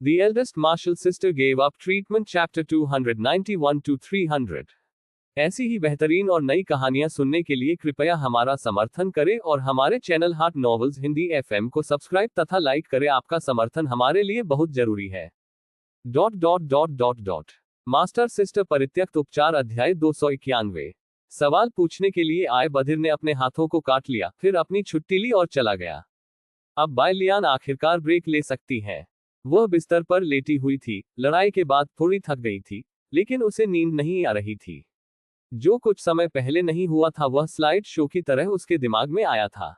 The eldest Marshall sister gave up treatment chapter 291 to 300। ऐसी ही बेहतरीन और नई कहानियां सुनने के लिए कृपया हमारा समर्थन करें और हमारे channel heart novels Hindi FM को सब्सक्राइब तथा लाइक करें। आपका समर्थन हमारे लिए बहुत जरूरी है। मास्टर सिस्टर परित्यक्त उपचार अध्याय 291। सवाल पूछने के लिए आए बधिर ने अपने हाथों को काट लिया, फिर अपनी छुट्टी ली और चला गया। अब बाय लियान आखिरकार ब्रेक ले सकती है। वह बिस्तर पर लेटी हुई थी, लड़ाई के बाद थोड़ी थक गई थी, लेकिन उसे नींद नहीं आ रही थी। जो कुछ समय पहले नहीं हुआ था वह स्लाइड शो की तरह उसके दिमाग में आया था।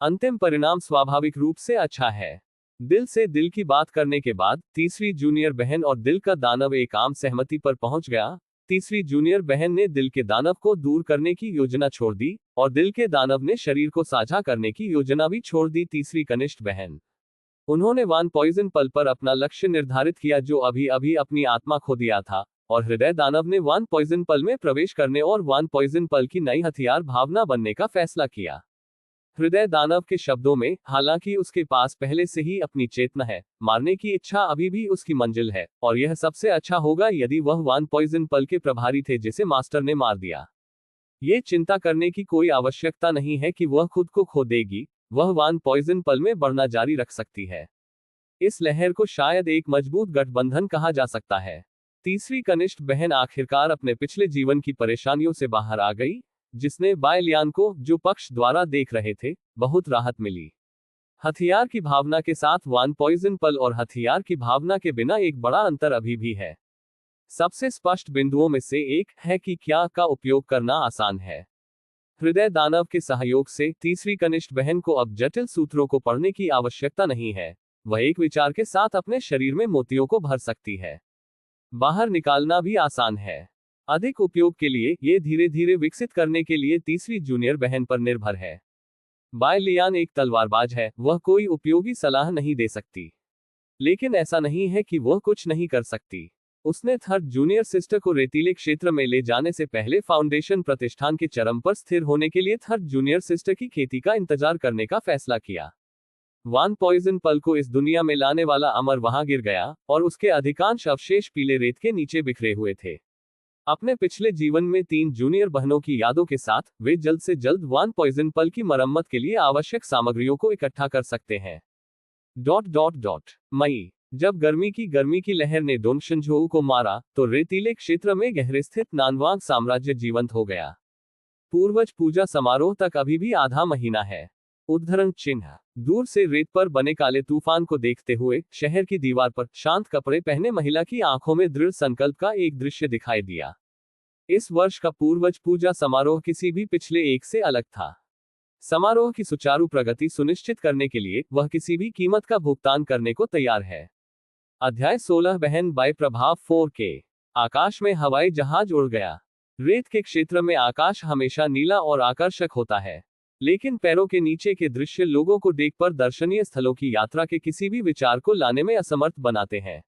अंतिम परिणाम स्वाभाविक रूप से अच्छा है। दिल से दिल की बात करने के बाद तीसरी जूनियर बहन और दिल का दानव एक आम सहमति पर पहुंच गया। तीसरी जूनियर बहन ने दिल के दानव को दूर करने की योजना छोड़ दी और दिल के दानव ने शरीर को साझा करने की योजना भी छोड़ दी। तीसरी कनिष्ठ बहन, उन्होंने वन पॉइजन पल पर अपना लक्ष्य निर्धारित किया जो अभी अभी अपनी आत्मा खो दिया था, और हृदय दानव ने वन पॉइजन पल में प्रवेश करने और वन पॉइजन पल की नई हथियार भावना बनने का फैसला किया। हृदय दानव के शब्दों में, हालांकि उसके पास पहले से ही अपनी चेतना है, मारने की इच्छा अभी भी उसकी मंजिल है, और यह सबसे अच्छा होगा यदि वह वन पॉइजन पल के प्रभारी थे जिसे मास्टर ने मार दिया। ये चिंता करने की कोई आवश्यकता नहीं है कि वह खुद को खो देगी, वह वन पॉइजन पल में बढ़ना जारी रख सकती है। इस लहर को शायद एक मजबूत गठबंधन कहा जा सकता है। तीसरी कनिष्ठ बहन आखिरकार अपने पिछले जीवन की परेशानियों से बाहर आ गई, जिसने बाय लियान को, जो पक्ष द्वारा देख रहे थे, बहुत राहत मिली। हथियार की भावना के साथ वन पॉइजन पल और हथियार की भावना के बिना एक बड़ा अंतर अभी भी है। सबसे स्पष्ट बिंदुओं में से एक है कि क्या का उपयोग करना आसान है। हृदय दानव के सहयोग से तीसरी कनिष्ठ बहन को अब जटिल सूत्रों को पढ़ने की आवश्यकता नहीं है। वह एक विचार के साथ अपने शरीर में मोतियों को भर सकती है। बाहर निकालना भी आसान है। अधिक उपयोग के लिए ये धीरे धीरे विकसित करने के लिए तीसरी जूनियर बहन पर निर्भर है। बाय लियान एक तलवारबाज है, वह कोई उपयोगी सलाह नहीं दे सकती, लेकिन ऐसा नहीं है कि वह कुछ नहीं कर सकती। उसने थर्ड जूनियर सिस्टर को रेतीले क्षेत्र में ले जाने से पहले फाउंडेशन प्रतिष्ठान के चरम पर स्थिर होने के लिए थर्ड जूनियर सिस्टर की खेती का इंतजार करने का फैसला किया। वन पॉइजन पल को इस दुनिया में लाने वाला अमर वहां गिर गया, और उसके अधिकांश अवशेष पीले रेत के नीचे बिखरे हुए थे। अपने पिछले जीवन में 3 जूनियर बहनों की यादों के साथ वे जल्द से जल्द वन पॉइजन पल की मरम्मत के लिए आवश्यक सामग्रियों को इकट्ठा कर सकते हैं। मई, जब गर्मी की लहर ने डोंगशनझोउ को मारा, तो रेतीले क्षेत्र में गहरे स्थित नानवांग साम्राज्य जीवंत हो गया। पूर्वज पूजा समारोह तक अभी भी आधा महीना है। उद्धरण चिन्ह, दूर से रेत पर बने काले तूफान को देखते हुए शहर की दीवार पर शांत कपड़े पहने महिला की आंखों में दृढ़ संकल्प का एक दृश्य दिखाई दिया। इस वर्ष का पूर्वज पूजा समारोह किसी भी पिछले एक से अलग था। समारोह की सुचारू प्रगति सुनिश्चित करने के लिए वह किसी भी कीमत का भुगतान करने को तैयार है। अध्याय 16 बहन बाय प्रभाव 4K। आकाश में हवाई जहाज उड़ गया। रेत के क्षेत्र में आकाश हमेशा नीला और आकर्षक होता है, लेकिन पैरों के नीचे के दृश्य लोगों को देख पर दर्शनीय स्थलों की यात्रा के किसी भी विचार को लाने में असमर्थ बनाते हैं।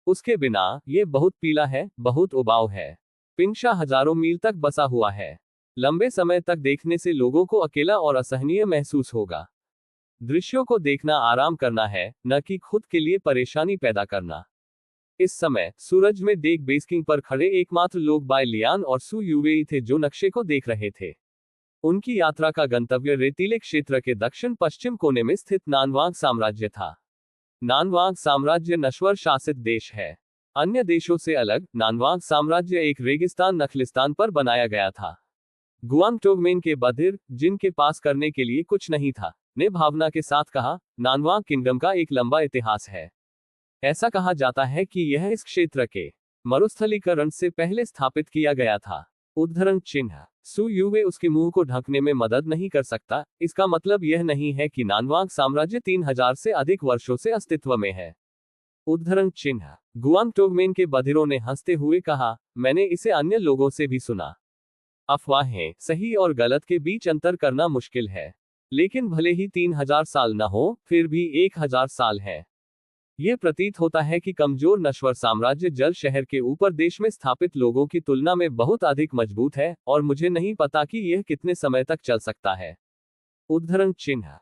उसके बिना, ये बहुत पीला है, बहुत उबाऊ है। पिंशा हजारों मील तक बसा हुआ है। लंबे समय तक देखने से लोगों को अकेला और असहनीय महसूस होगा। दृश्यों को देखना आराम करना है, न कि खुद के लिए परेशानी पैदा करना। इस समय सूरज में डेक बेस्किंग पर खड़े एकमात्र लोग बाय लियान और सू यूवेई थे जो नक्शे को देख रहे थे। उनकी यात्रा का गंतव्य रेतीले क्षेत्र के दक्षिण पश्चिम कोने में स्थित नानवांग साम्राज्य था। नानवांग साम्राज्य नश्वर शासित देश है। अन्य देशों से अलग, नानवांग साम्राज्य एक रेगिस्तान नखलिस्तान पर बनाया गया था। गुआंगटोगमेन के बधिर, जिनके पास करने के लिए कुछ नहीं था, ने भावना के साथ कहा, नानवांग किंगडम का एक लंबा इतिहास है। ऐसा कहा जाता है कि यह इस क्षेत्र के मरुस्थलीकरण से पहले स्थापित किया गया था। उद्धरण चिन्ह, सू यूवे उसके मुंह को ढकने में मदद नहीं कर सकता। इसका मतलब यह नहीं है कि नानवांग साम्राज्य 3000 से अधिक वर्षों से अस्तित्व में है। उद्धरण चिन्ह, गुआंगटोगमेन के बधिरों ने हंसते हुए कहा, मैंने इसे अन्य लोगों से भी सुना। अफवाहें, सही और गलत के बीच अंतर करना मुश्किल है, लेकिन भले ही 3000 साल न हो, फिर भी 1000 साल है। यह प्रतीत होता है कि कमजोर नश्वर साम्राज्य जल शहर के ऊपर देश में स्थापित लोगों की तुलना में बहुत अधिक मजबूत है, और मुझे नहीं पता कि यह कितने समय तक चल सकता है। उद्धरण चिन्ह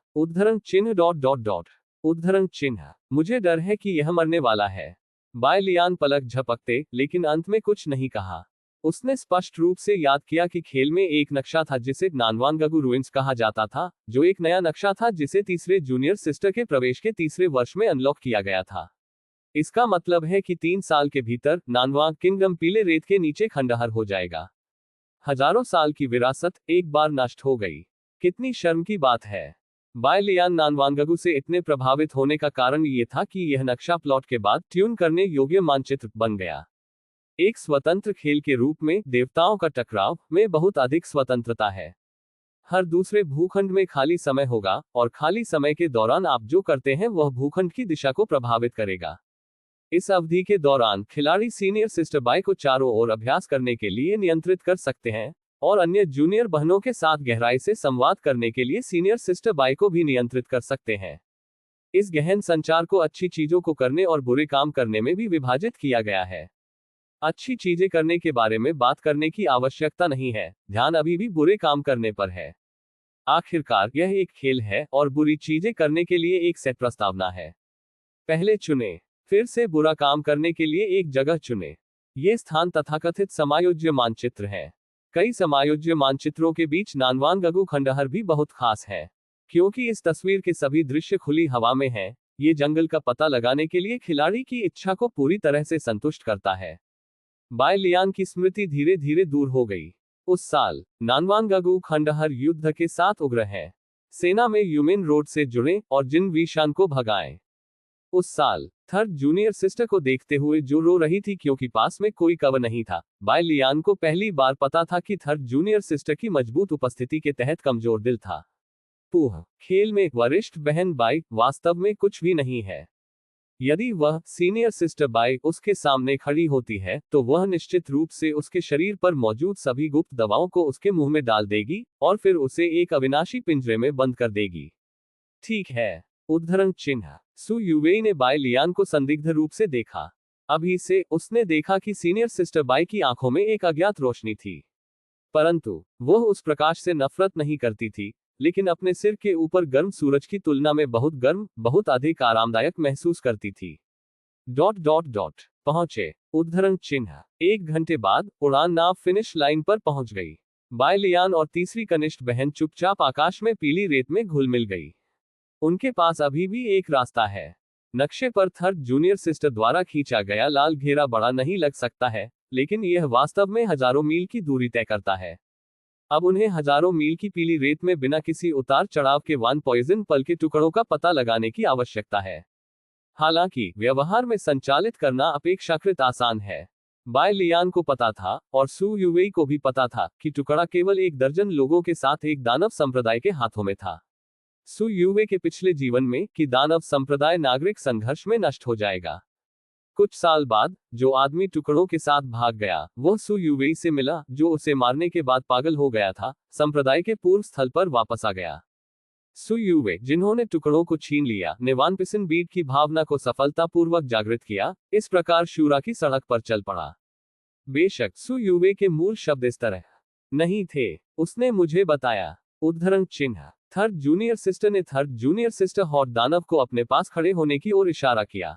उद्धरण चिन्ह, मुझे डर है कि यह मरने वाला है। बाय लियान पलक झपकते, लेकिन अंत में कुछ नहीं कहा। उसने स्पष्ट रूप से याद किया कि खेल में एक नक्शा था जिसे नानवांगगु रुइंस कहा जाता था, जो एक नया नक्शा था जिसे तीसरे जूनियर सिस्टर के प्रवेश के तीसरे वर्ष में अनलॉक किया गया था। इसका मतलब है कि 3 साल के भीतर नानवांग किंगडम पीले रेत के नीचे खंडहर हो जाएगा। हजारों साल की विरासत एक बार नष्ट हो गई। कितनी शर्म की बात है। बाय लियान नानवांगगु से इतने प्रभावित होने का कारण ये था कि यह नक्शा प्लॉट के बाद ट्यून करने योग्य मानचित्र बन गया। एक स्वतंत्र खेल के रूप में देवताओं का टकराव में बहुत अधिक स्वतंत्रता है। हर दूसरे भूखंड में खाली समय होगा, और खाली समय के दौरान आप जो करते हैं वह भूखंड की दिशा को प्रभावित करेगा। इस अवधि के दौरान खिलाड़ी सीनियर सिस्टर बाय को चारों ओर अभ्यास करने के लिए नियंत्रित कर सकते हैं, और अन्य जूनियर बहनों के साथ गहराई से संवाद करने के लिए सीनियर सिस्टर बाय को भी नियंत्रित कर सकते हैं। इस गहन संचार को अच्छी चीजों को करने और बुरे काम करने में भी विभाजित किया गया है। अच्छी चीजें करने के बारे में बात करने की आवश्यकता नहीं है, ध्यान अभी भी बुरे काम करने पर है। आखिरकार यह एक खेल है और बुरी चीजें करने के लिए एक सेट प्रस्तावना है। पहले चुने, फिर से बुरा काम करने के लिए एक जगह चुने। ये स्थान तथाकथित समायोज्य मानचित्र हैं। कई समायोज्य मानचित्रों के बीच नानवांगगु खंडहर भी बहुत खास है, क्योंकि इस तस्वीर के सभी दृश्य खुली हवा में हैं। ये जंगल का पता लगाने के लिए खिलाड़ी की इच्छा को पूरी तरह से संतुष्ट करता है। बाय लियान की स्मृति धीरे धीरे दूर हो गई। उस साल नानवांगगु खंडहर युद्ध के साथ उग्र है। सेना में यूमेन रोड से जुड़े और जिन वीशान को भगाएं। उस साल थर्ड जूनियर सिस्टर को देखते हुए जो रो रही थी क्योंकि पास में कोई कवर नहीं था, बाय लियान को पहली बार पता था कि थर्ड जूनियर सिस्टर की मजबूत उपस्थिति के तहत कमजोर दिल था। पूह खेल में वरिष्ठ बहन बाय वास्तव में कुछ भी नहीं है। यदि वह सीनियर सिस्टर बाय उसके सामने खड़ी होती है तो वह निश्चित रूप से उसके शरीर पर मौजूद सभी गुप्त दवाओं को उसके मुंह में डाल देगी और फिर उसे एक अविनाशी पिंजरे में बंद कर देगी। ठीक है। उद्धरण चिन्ह, सु युवेई ने बाय लियान को संदिग्ध रूप से देखा। अभी से उसने देखा कि सीनियर सिस्टर बाय की आंखों में एक अज्ञात रोशनी थी, परंतु वह उस प्रकाश से नफरत नहीं करती थी, लेकिन अपने सिर के ऊपर गर्म सूरज की तुलना में बहुत गर्म, बहुत अधिक आरामदायक महसूस करती थी। पहुंचे। उद्धरण चिन्ह, 1 घंटे बाद उड़ान नाव फिनिश लाइन पर पहुंच गई। बाय लियान और तीसरी कनिष्ठ बहन चुपचाप आकाश में पीली रेत में घुल मिल गई। उनके पास अभी भी एक रास्ता है। नक्शे पर थर्ड जूनियर सिस्टर द्वारा खींचा गया लाल घेरा बड़ा नहीं लग सकता है, लेकिन यह वास्तव में हजारों मील की दूरी तय करता है। अब उन्हें हजारों मील की पीली रेत में बिना किसी उतार चढ़ाव के वन पॉइजन पल के टुकड़ों का पता लगाने की आवश्यकता है। हालांकि व्यवहार में संचालित करना अपेक्षाकृत आसान है। बाय लियान को पता था, और सु युवेई को भी पता था, कि टुकड़ा केवल 1 दर्जन लोगों के साथ एक दानव संप्रदाय के हाथों में था। सु युवे के पिछले जीवन में कि दानव संप्रदाय नागरिक संघर्ष में नष्ट हो जाएगा। कुछ साल बाद जो आदमी टुकड़ों के साथ भाग गया वह सु युवेई से मिला, जो उसे मारने के बाद पागल हो गया था, संप्रदाय के पूर्व स्थल पर वापस आ गया। सु युवे, जिन्होंने टुकड़ों को छीन लिया, ने वानपिसन बीट की भावना को सफलतापूर्वक जागृत किया, इस प्रकार शूरा की सड़क पर चल पड़ा। बेशक सु युवे के मूल शब्द इस तरह नहीं थे, उसने मुझे बताया। उद्धरण चिन्ह, थर्ड जूनियर सिस्टर ने थर्ड जूनियर सिस्टर हॉट दानव को अपने पास खड़े होने की ओर इशारा किया।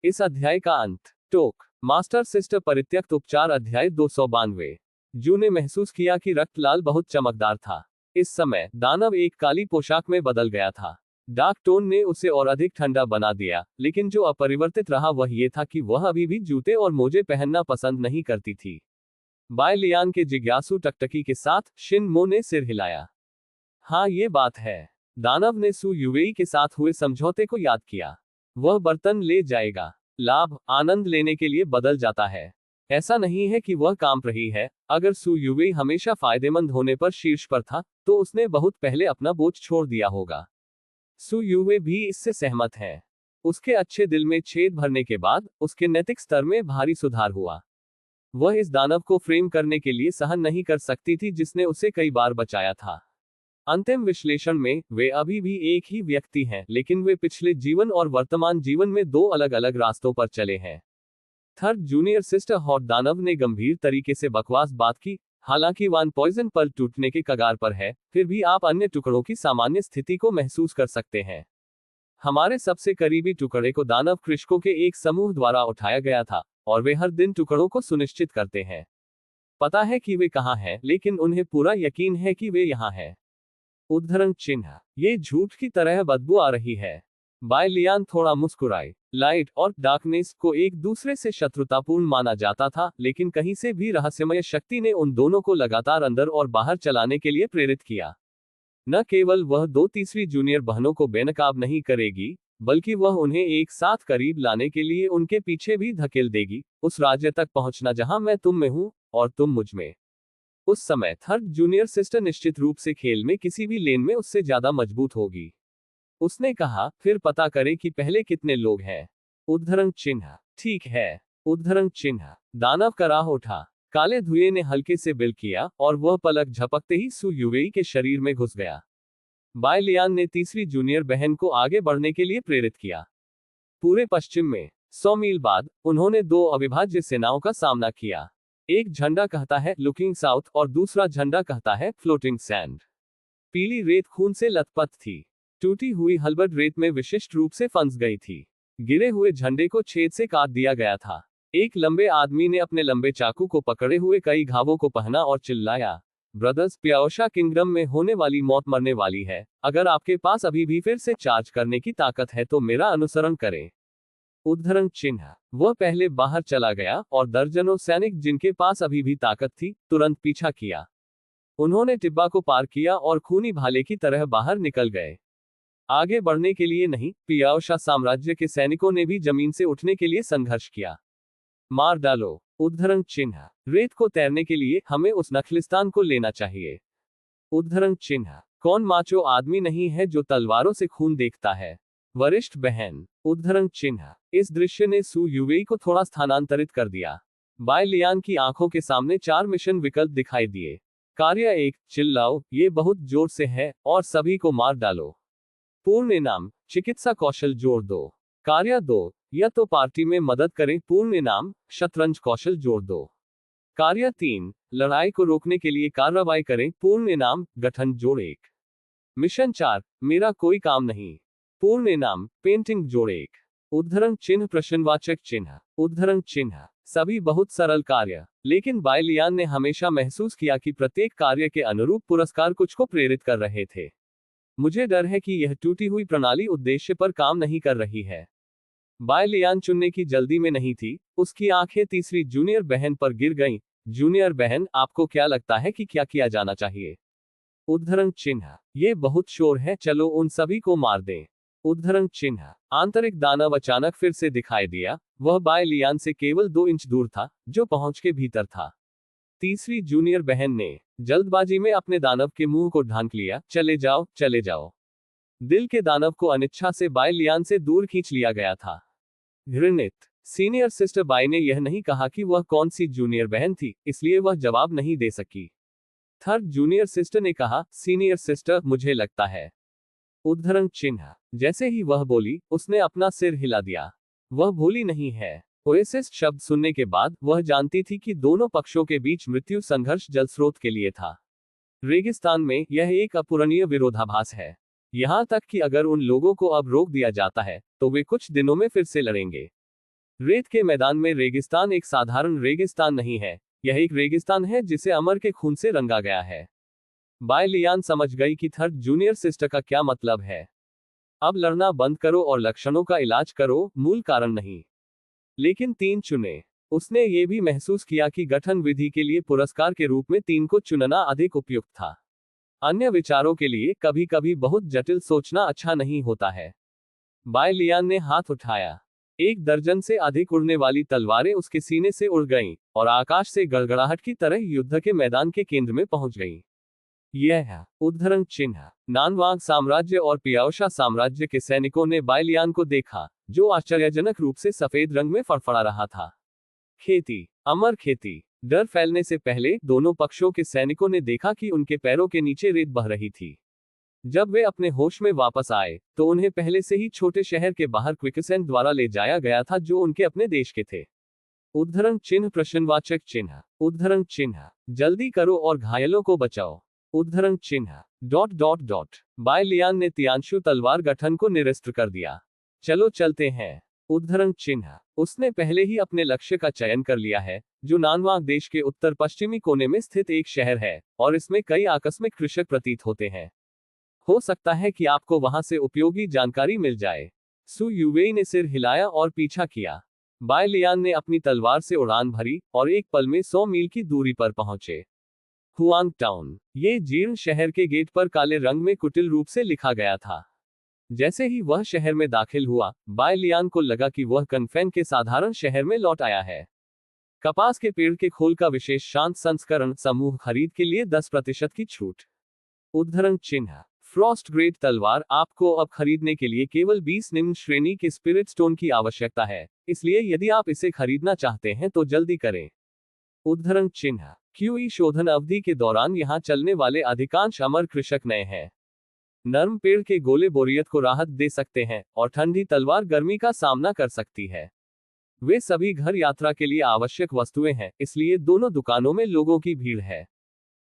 इस अध्याय का अंत। टोक मास्टर सिस्टर परित्यक्त उपचार अध्याय 292। जू ने महसूस किया कि रक्त लाल बहुत चमकदार था। इस समय दानव एक काली पोशाक में बदल गया था। डार्क टोन ने उसे और अधिक ठंडा बना दिया, लेकिन जो अपरिवर्तित रहा वह ये था कि वह अभी भी जूते और मोजे पहनना पसंद नहीं करती थी। बाय लियान के जिज्ञासु टकटकी के साथ शिन मो ने सिर हिलाया। हाँ, ये बात है। दानव ने सु युवेई के साथ हुए समझौते को याद किया। वह बर्तन ले जाएगा। लाभ आनंद लेने के लिए बदल जाता है। ऐसा नहीं है कि वह काम रही है। अगर सु युवेई हमेशा फायदेमंद होने पर शीर्ष पर था, तो उसने बहुत पहले अपना बोझ छोड़ दिया होगा। सु युवे भी इससे सहमत है। उसके अच्छे दिल में छेद भरने के बाद उसके नैतिक स्तर में भारी सुधार हुआ। वह इस दानव को फ्रेम करने के लिए सहन नहीं कर सकती थी जिसने उसे कई बार बचाया था। अंतिम विश्लेषण में वे अभी भी एक ही व्यक्ति हैं, लेकिन वे पिछले जीवन और वर्तमान जीवन में 2 अलग अलग रास्तों पर चले हैं। थर्ड जूनियर सिस्टर हॉट दानव ने गंभीर तरीके से बकवास बात की। हालांकि वन पॉइजन पल टूटने के कगार पर है, फिर भी आप अन्य टुकड़ों की सामान्य स्थिति को महसूस कर सकते हैं। हमारे सबसे करीबी टुकड़े को दानव कृषकों के एक समूह द्वारा उठाया गया था, और वे हर दिन टुकड़ों को सुनिश्चित करते हैं। पता है कि वे कहाँ हैं, लेकिन उन्हें पूरा यकीन है कि वे यहाँ हैं। उद्धरण चिन्ह। ये झूठ की तरह बदबू आ रही है। बाय लियान थोड़ा मुस्कुराए। लाइट और डार्कनेस को एक दूसरे से शत्रुतापूर्ण माना जाता था, लेकिन कहीं से भी रहस्यमय शक्ति ने उन दोनों को लगातार अंदर और बाहर चलाने के लिए प्रेरित किया। न केवल वह दो तीसरी जूनियर बहनों को बेनकाब नहीं करेगी, बल्कि वह उन्हें एक साथ करीब लाने के लिए उनके पीछे भी धकेल देगी, उस राज्य तक पहुंचना जहां मैं तुम में हूं और तुम मुझ में। उस समय थर्ड जूनियर सिस्टर निश्चित रूप से खेल में किसी भी लेन में उससे ज्यादा मजबूत होगी। उसने कहा, फिर पता करें कि पहले कितने लोग हैं। उद्धरण चिन्ह। ठीक है। उद्धरण चिन्ह। दानव कराह उठा। काले धुएं ने हल्के से बिल किया और वह पलक झपकते ही सु युवेई के शरीर में घुस गया। बाय लियान ने तीसरी जूनियर बहन को आगे बढ़ने के लिए प्रेरित किया। पूरे पश्चिम में 100 मील बाद उन्होंने दो अविभाज्य सेनाओं का सामना किया। एक झंडा कहता है लुकिंग साउथ और दूसरा झंडा कहता है फ्लोटिंग सैंड। पीली रेत खून से लथपथ थी। टूटी हुई हलबर्ड रेत में विशिष्ट रूप से फंस गई थी। गिरे हुए झंडे को छेद से काट दिया गया था। एक लंबे आदमी ने अपने लंबे चाकू को पकड़े हुए कई घावों को पहना और चिल्लाया, ब्रदर्स, प्याओशा किंगडम में होने वाली मौत मरने वाली है। अगर आपके पास अभी भी फिर से चार्ज करने की ताकत है तो मेरा अनुसरण करें। उद्धरण चिन्ह। वह पहले बाहर चला गया और दर्जनों सैनिक जिनके पास अभी भी ताकत थी, तुरंत पीछा किया। उन्होंने टिब्बा को पार किया और खूनी भाले की तरह बाहर निकल गए। आगे बढ़ने के लिए नहीं, पियाओशा साम्राज्य के सैनिकों ने भी जमीन से उठने के लिए संघर्ष किया। मार डालो। उद्धरण चिन्ह। रेत को तैरने के लिए हमें उस नखलिस्तान को लेना चाहिए। उद्धरण चिन्ह। कौन माचो आदमी नहीं है जो तलवारों से खून देखता है? वरिष्ठ बहन। उद्धरण चिन्ह। इस दृश्य ने सु युवेई को थोड़ा स्थानांतरित कर दिया। बाय लियान की आंखों के सामने 4 मिशन विकल्प दिखाई दिए। कार्य 1, चिल्लाओ, ये बहुत जोर से है, और सभी को मार डालो। पूर्ण इनाम, चिकित्सा कौशल जोड़ दो। कार्य 2, या तो पार्टी में मदद करें। पूर्ण इनाम, शतरंज कौशल जोड़ दो। कार्य 3, लड़ाई को रोकने के लिए कार्रवाई करें। पूर्ण इनाम, गठन जोड़ 1। मिशन 4, मेरा कोई काम नहीं। पूर्ण इनाम, पेंटिंग जोड़ 1। उद्धरण चिन्ह प्रश्नवाचक चिन्ह। उद्धरण चिन्ह। सभी बहुत सरल कार्य, लेकिन बाय लियान ने हमेशा महसूस किया कि प्रत्येक कार्य के अनुरूप पुरस्कार कुछ को प्रेरित कर रहे थे। मुझे डर है कि यह टूटी हुई प्रणाली उद्देश्य पर काम नहीं कर रही है। बाय लियान चुनने की जल्दी में नहीं थी। उसकी आंखें तीसरी जूनियर बहन पर गिर गईं। जूनियर बहन, आपको क्या लगता है कि क्या किया जाना चाहिए? उद्धरण चिन्ह। ये बहुत शोर है, चलो उन सभी को मार दें। उद्धरण चिन्ह। आंतरिक दानव अचानक फिर से दिखाई दिया। वह बाय लियान से केवल 2 इंच दूर था, जो पहुंच के भीतर था। तीसरी जूनियर बहन ने जल्दबाजी में अपने दानव के मुंह को ढांक लिया। चले जाओ, चले जाओ। दिल के दानव को अनिच्छा से बाय लियान से दूर खींच लिया गया था। घृणित। सीनियर सिस्टर बाय ने यह नहीं कहा कि वह कौन सी जूनियर बहन थी, इसलिए वह जवाब नहीं दे सकी। थर्ड जूनियर सिस्टर ने कहा, सीनियर सिस्टर, मुझे लगता है। उद्धरण चिन्ह। जैसे ही वह बोली, उसने अपना सिर हिला दिया। वह भूली नहीं है। ओएसिस शब्द सुनने के बाद वह जानती थी कि दोनों पक्षों के बीच मृत्यु संघर्ष जल स्रोत के लिए था। रेगिस्तान में यह एक अपूरणीय विरोधाभास है। यहां तक कि अगर उन लोगों को अब रोक दिया जाता है, तो वे कुछ दिनों में फिर से लड़ेंगे। रेत के मैदान में रेगिस्तान एक साधारण रेगिस्तान नहीं है, यह एक रेगिस्तान है जिसे अमर के खून से रंगा गया है। बाय लियान समझ गई कि थर्ड जूनियर सिस्टर का क्या मतलब है। अब लड़ना बंद करो और लक्षणों का इलाज करो, मूल कारण नहीं। लेकिन 3 चुने। उसने ये भी महसूस किया कि गठन विधि के लिए पुरस्कार के रूप में 3 को चुनना अधिक उपयुक्त था। अन्य विचारों के लिए कभी कभी बहुत जटिल सोचना अच्छा नहीं होता है। बाय लियान ने हाथ उठाया। 1 दर्जन से अधिक उड़ने वाली तलवारें उसके सीने से उड़ गईं, और आकाश से गड़गड़ाहट की तरह युद्ध के मैदान के केंद्र में पहुंच गईं। यह है। उद्धरण चिन्ह। नानवांग साम्राज्य और पियाओशा साम्राज्य के सैनिकों ने बाय लियान को देखा, जो आश्चर्यजनक रूप से सफेद रंग में फड़फड़ा रहा था। खेती, अमर खेती। डर फैलने से पहले दोनों पक्षों के सैनिकों ने देखा कि उनके पैरों के नीचे रेत बह रही थी। जब वे अपने होश में वापस आए, तो उन्हें पहले से ही छोटे शहर के बाहर क्विकसेंट द्वारा ले जाया गया था, जो उनके अपने देश के थे। उद्धरण चिन्ह प्रश्नवाचक चिन्ह। उद्धरण चिन्ह। जल्दी करो और घायलों को बचाओ। उद्धरण चिन्ह। बाय लियान ने तियानशु तलवार गठन को निरस्त कर दिया। चलो चलते हैं। उद्धरण चिन्ह। उसने पहले ही अपने लक्ष्य का चयन कर लिया है, जो नानवांग देश के उत्तर पश्चिमी कोने में स्थित एक शहर है, और इसमें कई आकस्मिक कृषक प्रतीत होते हैं। हो सकता है कि आपको वहां से उपयोगी जानकारी मिल जाए। सु युवेई ने सिर हिलाया और पीछा किया। बाय लियान ने अपनी तलवार से उड़ान भरी और एक पल में 100 मील की दूरी पर पहुंचे। Huang town. ये जीर्ण शहर के गेट पर काले रंग में कुटिल रूप से लिखा गया था। जैसे ही वह शहर में दाखिल हुआ, बाय लियान को लगा कि वह कन्फेन के साधारण शहर में लौट आया है। कपास के पेड़ के खोल का विशेष शांत संस्करण समूह खरीद के लिए 10% की छूट। उद्धरण चिन्ह। फ्रॉस्ट ग्रेड तलवार। आपको अब खरीदने के लिए केवल 20 निम्न श्रेणी के स्पिरिट स्टोन की आवश्यकता है, इसलिए यदि आप इसे खरीदना चाहते हैं तो जल्दी करें। उद्धरण चिन्ह। क्यूई शोधन अवधि के दौरान यहां चलने वाले अधिकांश अमर कृषक नए हैं। नर्म पेड़ के गोले बोरियत को राहत दे सकते हैं, और ठंडी तलवार गर्मी का सामना कर सकती है। वे सभी घर यात्रा के लिए आवश्यक वस्तुएं हैं, इसलिए दोनों दुकानों में लोगों की भीड़ है।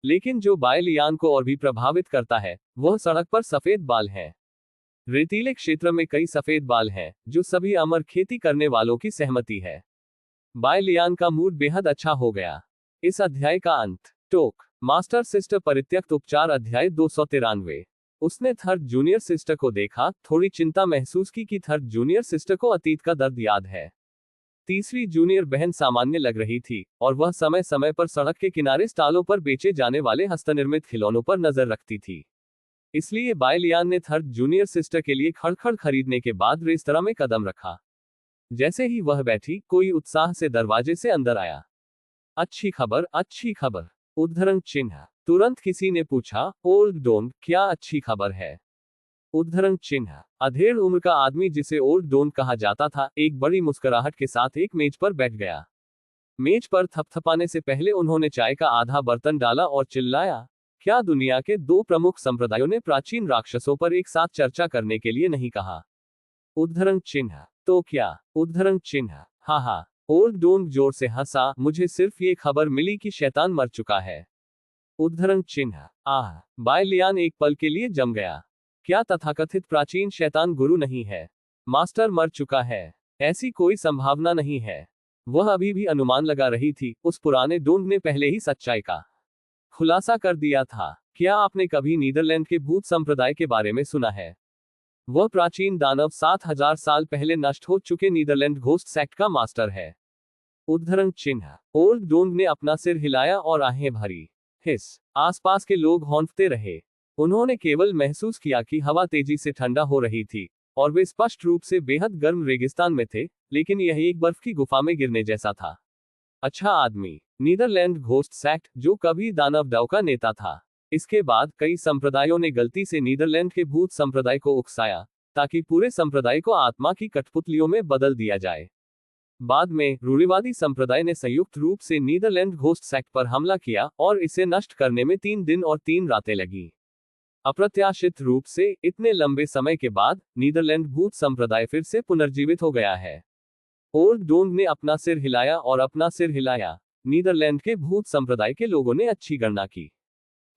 लेकिन जो बाय लियान को और भी प्रभावित करता है, वह सड़क पर सफेद बाल हैं। रेतीले क्षेत्र में कई सफेद बाल हैं, जो सभी अमर खेती करने वालों की सहमति है। बाय लियान का मूड बेहद अच्छा हो गया। इस अध्याय का अंत। टोक मास्टर सिस्टर परित्यक्त उपचार अध्याय 293। उसने थर्ड जूनियर सिस्टर को देखा, थोड़ी चिंता महसूस की कि थर्ड जूनियर सिस्टर को अतीत का दर्द याद है। तीसरी जूनियर बहन सामान्य लग रही थी, और वह समय समय पर सड़क के किनारे स्टॉलों पर बेचे जाने वाले हस्तनिर्मित खिलौनों पर नजर रखती थी। इसलिए बाय लियान ने थर्ड जूनियर सिस्टर के लिए खड़खड़ खरीदने के बाद रेस्तरां में कदम रखा। जैसे ही वह बैठी, कोई उत्साह से दरवाजे से अंदर आया। अच्छी खबर, अच्छी खबर। उद्धरण चिन्ह। तुरंत किसी ने पूछा, ओल्ड डोन, क्या अच्छी खबर है? उद्धरण चिन्ह। अधेड़ उम्र का आदमी, जिसे ओल्ड डोन कहा जाता था, एक बड़ी मुस्कुराहट के साथ एक मेज पर बैठ गया। मेज पर थपथपाने से पहले उन्होंने चाय का आधा बर्तन डाला और चिल्लाया, क्या दुनिया के दो प्रमुख संप्रदायों ने प्राचीन राक्षसों पर एक साथ चर्चा करने के लिए नहीं कहा? उद्धरण चिन्ह। तो क्या? उद्धरण चिन्ह। हा हा। ओल्ड डोन जोर से हंसा, मुझे सिर्फ ये खबर मिली कि शैतान मर चुका है। उद्धरण चिन्ह। आह। बाय लियान एक पल के लिए जम गया। क्या तथाकथित प्राचीन शैतान गुरु नहीं है? मास्टर मर चुका है? ऐसी कोई संभावना नहीं है। वह अभी भी अनुमान लगा रही थी, उस पुराने डोंग ने पहले ही सच्चाई का खुलासा कर दिया था। क्या आपने कभी नीदरलैंड के भूत संप्रदाय के बारे में सुना है? वह प्राचीन दानव 7000 साल पहले नष्ट हो चुके नीदरलैंड घोस्ट सेक्ट का मास्टर है। उद्धरण चिन्ह। ओल्ड डोंग ने अपना सिर हिलाया और आहें भरी। हिस। आसपास के लोग हौंफते रहे। उन्होंने केवल महसूस किया कि हवा तेजी से ठंडा हो रही थी, और वे स्पष्ट रूप से बेहद गर्म रेगिस्तान में थे, लेकिन यह एक बर्फ की गुफा में गिरने जैसा था। अच्छा आदमी। नीदरलैंड घोस्ट सेक्ट, जो कभी दानव डाउ का नेता था। इसके बाद कई संप्रदायों ने गलती से नीदरलैंड के भूत संप्रदाय को उकसाया, ताकि पूरे संप्रदाय को आत्मा की कठपुतलियों में बदल दिया जाए। बाद में रूढ़िवादी संप्रदाय ने संयुक्त रूप से नीदरलैंड घोस्ट सेक्ट पर हमला किया, और इसे नष्ट करने में 3 दिन और 3 रातें लगी। अप्रत्याशित रूप से, इतने लंबे समय के बाद, नीदरलैंड भूत संप्रदाय फिर से पुनर्जीवित हो गया है। ओल्ड डोंग ने अपना सिर हिलाया और अपना सिर हिलाया। नीदरलैंड के भूत संप्रदाय के लोगों ने अच्छी गणना की।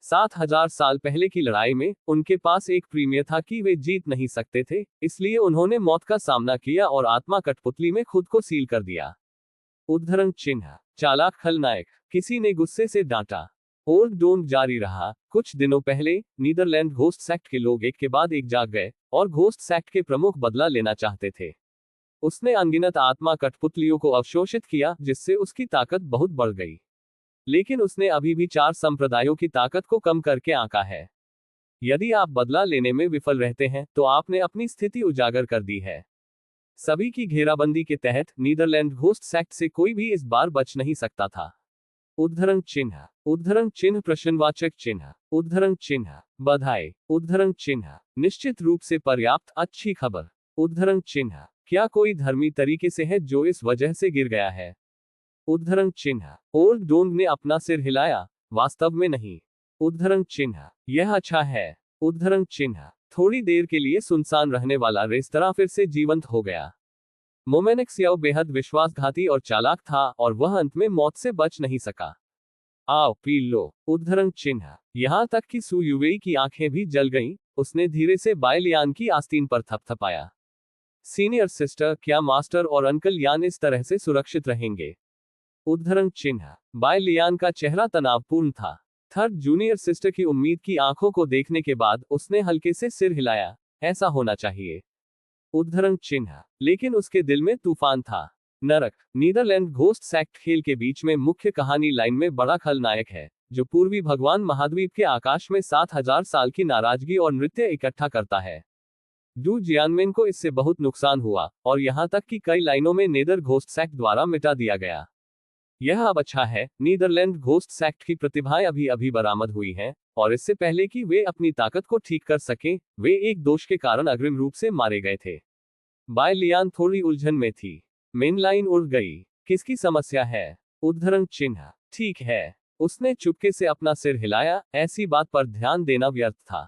7000 साल पहले की लड़ाई में, उनके पास एक प्रीमियर था कि वे जीत नहीं सकते थे, इसलिए उन्होंने मौत का सामना किया और आत्मा कठपुतली में खुद को सील कर दिया। उद्धरण चिन्ह। चालाक खलनायक, किसी ने गुस्से से डांटा। ओल्ड डोंग जारी रहा, कुछ दिनों पहले, नीदरलैंड घोस्ट सेक्ट के लोग एक के बाद एक जाग गए, और घोस्ट सेक्ट के प्रमुख बदला लेना चाहते थे। उसने अनगिनत आत्मा कठपुतलियों को अवशोषित किया, जिससे उसकी ताकत बहुत बढ़ गई। लेकिन उसने अभी भी 4 संप्रदायों की ताकत को कम करके आंका है। यदि आप बदला लेने में विफल रहते हैं, तो आपने अपनी स्थिति उजागर कर दी है। सभी की घेराबंदी के तहत, नीदरलैंड घोस्ट सेक्ट से कोई भी इस बार बच नहीं सकता था। उद्धरण चिन्ह। उद्धरण चिन्ह प्रश्नवाचक चिन्ह। उद्धरण चिन्ह। बधाई। उद्धरण चिन्ह। निश्चित रूप से पर्याप्त अच्छी खबर। उद्धरण चिन्ह। क्या कोई धर्मी तरीके से है जो इस वजह से गिर गया है? उद्धरण चिन्ह। ओल्ड डोंग ने अपना सिर हिलाया, वास्तव में नहीं। उद्धरण चिन्ह। यह अच्छा है। उद्धरण चिन्ह। थोड़ी देर के लिए सुनसान रहने वाला रेस्तरां फिर से जीवंत हो गया। मोमेनिक सियाओ बेहद विश्वासघाती और चालाक था, और वह अंत में मौत से बच नहीं सका। आओ पी लो। उद्धरण चिन्ह। यहाँ तक कि सू युवेई की आंखें भी जल गईं। उसने धीरे से बाय लियान की आस्तीन पर थपथपाया। सीनियर सिस्टर, क्या मास्टर और अंकल यान इस तरह से सुरक्षित रहेंगे? उद्धरण चिन्ह। बाय लियान का चेहरा तनावपूर्ण था। थर्ड जूनियर सिस्टर की उम्मीद की आंखों को देखने के बाद उसने हल्के से सिर हिलाया। ऐसा होना चाहिए। उद्धरण चिन्ह। लेकिन उसके दिल में तूफान था। नरक। नीदरलैंड घोस्ट सेक्ट खेल के बीच में मुख्य कहानी लाइन में बड़ा खलनायक है, जो पूर्वी भगवान महाद्वीप के आकाश में 7000 साल की नाराजगी और नृत्य इकट्ठा करता है। डू जियानमेन को इससे बहुत नुकसान हुआ, और यहां तक कि कई लाइनों में नेदर घोस्ट सेक्ट द्वारा मिटा दिया गया। यह अब अच्छा है, नीदरलैंड घोस्ट सेक्ट की प्रतिभाएं अभी अभी बरामद हुई हैं, और इससे पहले कि वे अपनी ताकत को ठीक कर सकें, वे एक दोष के कारण अग्रिम रूप से मारे गए थे। बाय लियान थोड़ी उलझन में थी। मेन लाइन उड़ गई। किसकी समस्या है? उद्धरण चिन्ह। ठीक है। उसने चुपके से अपना सिर हिलाया। ऐसी बात पर ध्यान देना व्यर्थ था।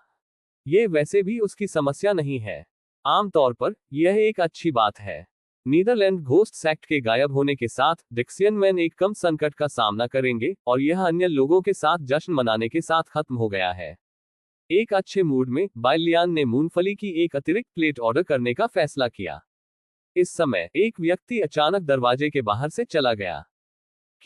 ये वैसे भी उसकी समस्या नहीं है। आमतौर पर यह एक अच्छी बात है। नीदरलैंड घोस्ट सेक्ट के गायब होने के साथ डिक्सियन मैन एक कम संकट का सामना करेंगे, और यह अन्य लोगों के साथ जश्न मनाने के साथ खत्म हो गया है। एक अच्छे मूड में बाय लियान ने मूंगफली की एक अतिरिक्त प्लेट ऑर्डर करने का फैसला किया। इस समय एक व्यक्ति अचानक दरवाजे के बाहर से चला गया।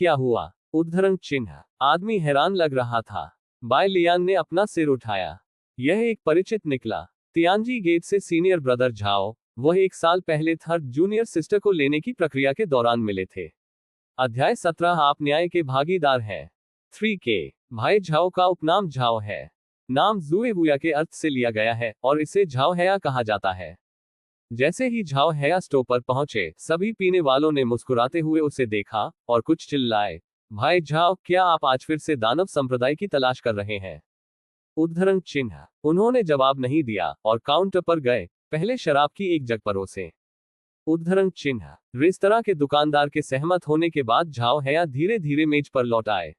क्या हुआ? उद्धरण चिन्ह। आदमी हैरान लग रहा था। बाय लियान ने अपना सिर उठाया। यह एक परिचित निकला। तियानजी गेट से सीनियर ब्रदर झाओ। वह 1 साल पहले थर्ड जूनियर सिस्टर को लेने की प्रक्रिया के दौरान मिले थे। अध्याय 17। आप न्याय के भागीदार हैं। 3K। भाई झाओ का उपनाम झाओ है। नाम जुएबुया के अर्थ से लिया गया है, और इसे झाओ हैया कहा जाता है। जैसे ही झाओ हैया स्टोव पर पहुंचे, सभी पीने वालों ने मुस्कुराते हुए उसे देखा, और कुछ चिल्लाए, भाई झाओ, क्या आप आज फिर से दानव संप्रदाय की तलाश कर रहे हैं? उद्धरण चिन्ह। उन्होंने जवाब नहीं दिया, और काउंटर पर गए, पहले शराब की एक जग परोसे। उद्धरण चिन्ह। रेस्तरां के दुकानदार के सहमत होने के बाद झाओ हैया धीरे धीरे मेज पर लौट आए।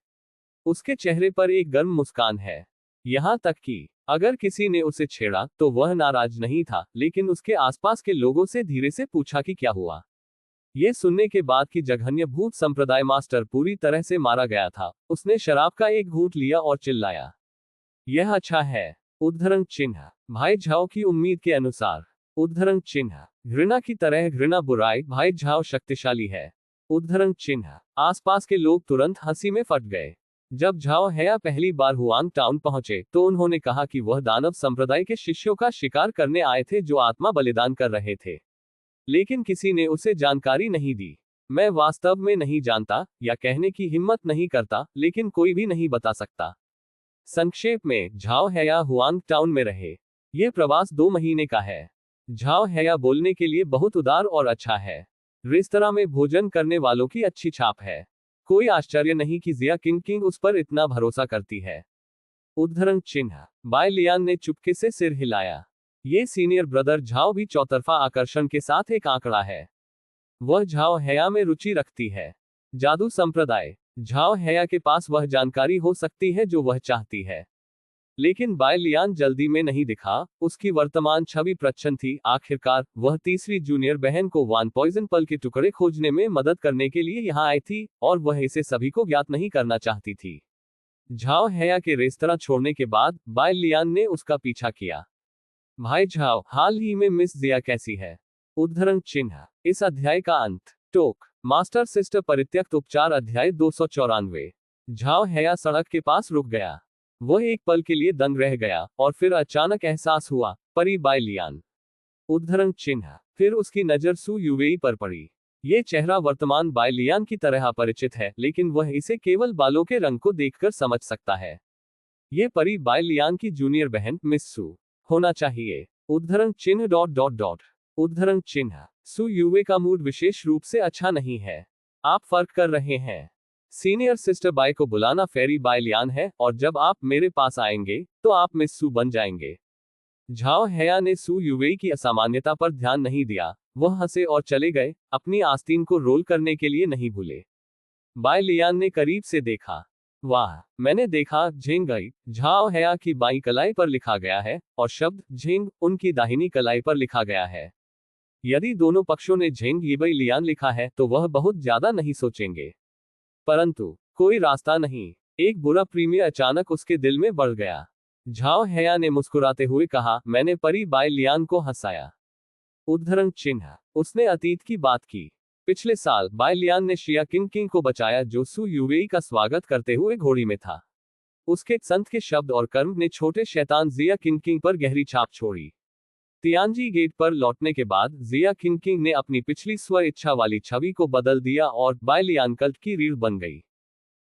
उसके चेहरे पर एक गर्म मुस्कान है। यहां तक कि अगर किसी ने उसे छेड़ा तो वह नाराज नहीं था, लेकिन उसके आसपास के लोगों से धीरे से पूछा कि क्या हुआ। यह सुनने के बाद कि जघन्य भूत संप्रदाय मास्टर पूरी तरह से मारा गया था, उसने शराब का एक घूंट लिया और चिल्लाया, यह अच्छा है। उद्धरण चिन्ह। भाई झाओ की उम्मीद के अनुसार। उद्धरण चिन्ह। घृणा की तरह घृणा बुराई। भाई झाओ शक्तिशाली है। उद्धरण चिन्ह। आसपास के लोग तुरंत हंसी में फट गए। जब झाओ हैया पहली बार हुआंग टाउन पहुंचे, तो उन्होंने कहा कि वह दानव संप्रदाय के शिष्यों का शिकार करने आए थे जो आत्मा बलिदान कर रहे थे। लेकिन किसी ने उसे जानकारी नहीं दी। मैं वास्तव में नहीं जानता, या कहने की हिम्मत नहीं करता, लेकिन कोई भी नहीं बता सकता। संक्षेप में, झाओ हैया हुआंग टाउन में रहे। यह प्रवास 2 महीने का है। झाओ हैया बोलने के लिए बहुत उदार और अच्छा है। रेस्तरां में भोजन करने वालों की अच्छी छाप है। कोई आश्चर्य नहीं कि जिया किंग उस पर इतना भरोसा करती है। उद्धरण चिन्ह। बाय लियान ने चुपके से सिर हिलाया। ये सीनियर ब्रदर झाओ भी चौतरफा आकर्षण के साथ एक आंकड़ा है। वह झाओ हैया में रुचि रखती है। जादू संप्रदाय। झाओ हैया के पास वह जानकारी हो सकती है जो वह चाहती है। लेकिन बाय लियान जल्दी में नहीं दिखा। उसकी वर्तमान छवि प्रच्छन्न थी। आखिरकार वह तीसरी जूनियर बहन को वान पॉइजन पल के टुकड़े खोजने में मदद करने के लिए यहां आई थी, और वह इसे सभी को ज्ञात नहीं करना चाहती थी। झाओ हैया के रेस्तरां छोड़ने के बाद बाय लियान ने उसका पीछा किया। भाई झाओ, हाल ही में मिस जिया कैसी है? उद्धरण चिन्ह। इस अध्याय का अंत। टोक। मास्टर सिस्टर परित्यक्त उपचार। अध्याय 294। झाओ हैया सड़क के पास रुक गया। वह एक पल के लिए दंग रह गया, और फिर अचानक एहसास हुआ, परी बाय लियान। उद्धरण चिन्ह। फिर उसकी नजर सू युवेई पर पड़ी। ये चेहरा वर्तमान बाय लियान की तरह अपरिचित है, लेकिन वह इसे केवल बालों के रंग को देखकर समझ सकता है। ये परी बाय लियान की जूनियर बहन मिस सू होना चाहिए। उद्धरण चिन्ह डॉट डॉट डॉट। उद्धरण चिन्ह। सू युवे का मूड विशेष रूप से अच्छा नहीं है। आप फर्क कर रहे हैं। सीनियर सिस्टर बाय को बुलाना फेरी बाय लियान है, और जब आप मेरे पास आएंगे, तो आप मिस सू बन जाएंगे। झाओ हैया ने सू युवेई की असामान्यता पर ध्यान नहीं दिया। वह हंसे और चले गए, अपनी आस्तीन को रोल करने के लिए नहीं भूले। बाय लियान ने करीब से देखा। वाह, मैंने देखा, झेंगई। झाओ हैया की बाईं कलाई पर लिखा गया है, और शब्द झेंग उनकी दाहिनी कलाई पर लिखा गया है। यदि दोनों पक्षों ने झेंग यीबई लियान लिखा है, तो वह बहुत ज्यादा नहीं सोचेंगे। परंतु कोई रास्ता नहीं। एक बुरा प्रीमियर अचानक उसके दिल में बढ़ गया। झाओ हैया ने मुस्कुराते हुए कहा, मैंने परी बाई लियान को हंसाया। उद्धरण चिन्ह। उसने अतीत की बात की। पिछले साल बाई लियान ने शिया किंग किंग को बचाया, जो सू यूवेई का स्वागत करते हुए घोड़ी में था। उसके संत के शब्द और कर्म ने छोटे शैतान जिया किंग किंग पर गहरी छाप छोड़ी। तियानजी गेट पर लौटने के बाद जिया किंग किंग ने अपनी पिछली स्व इच्छा वाली छवि को बदल दिया और बाई लियान कल्ट की रीढ़ बन गई।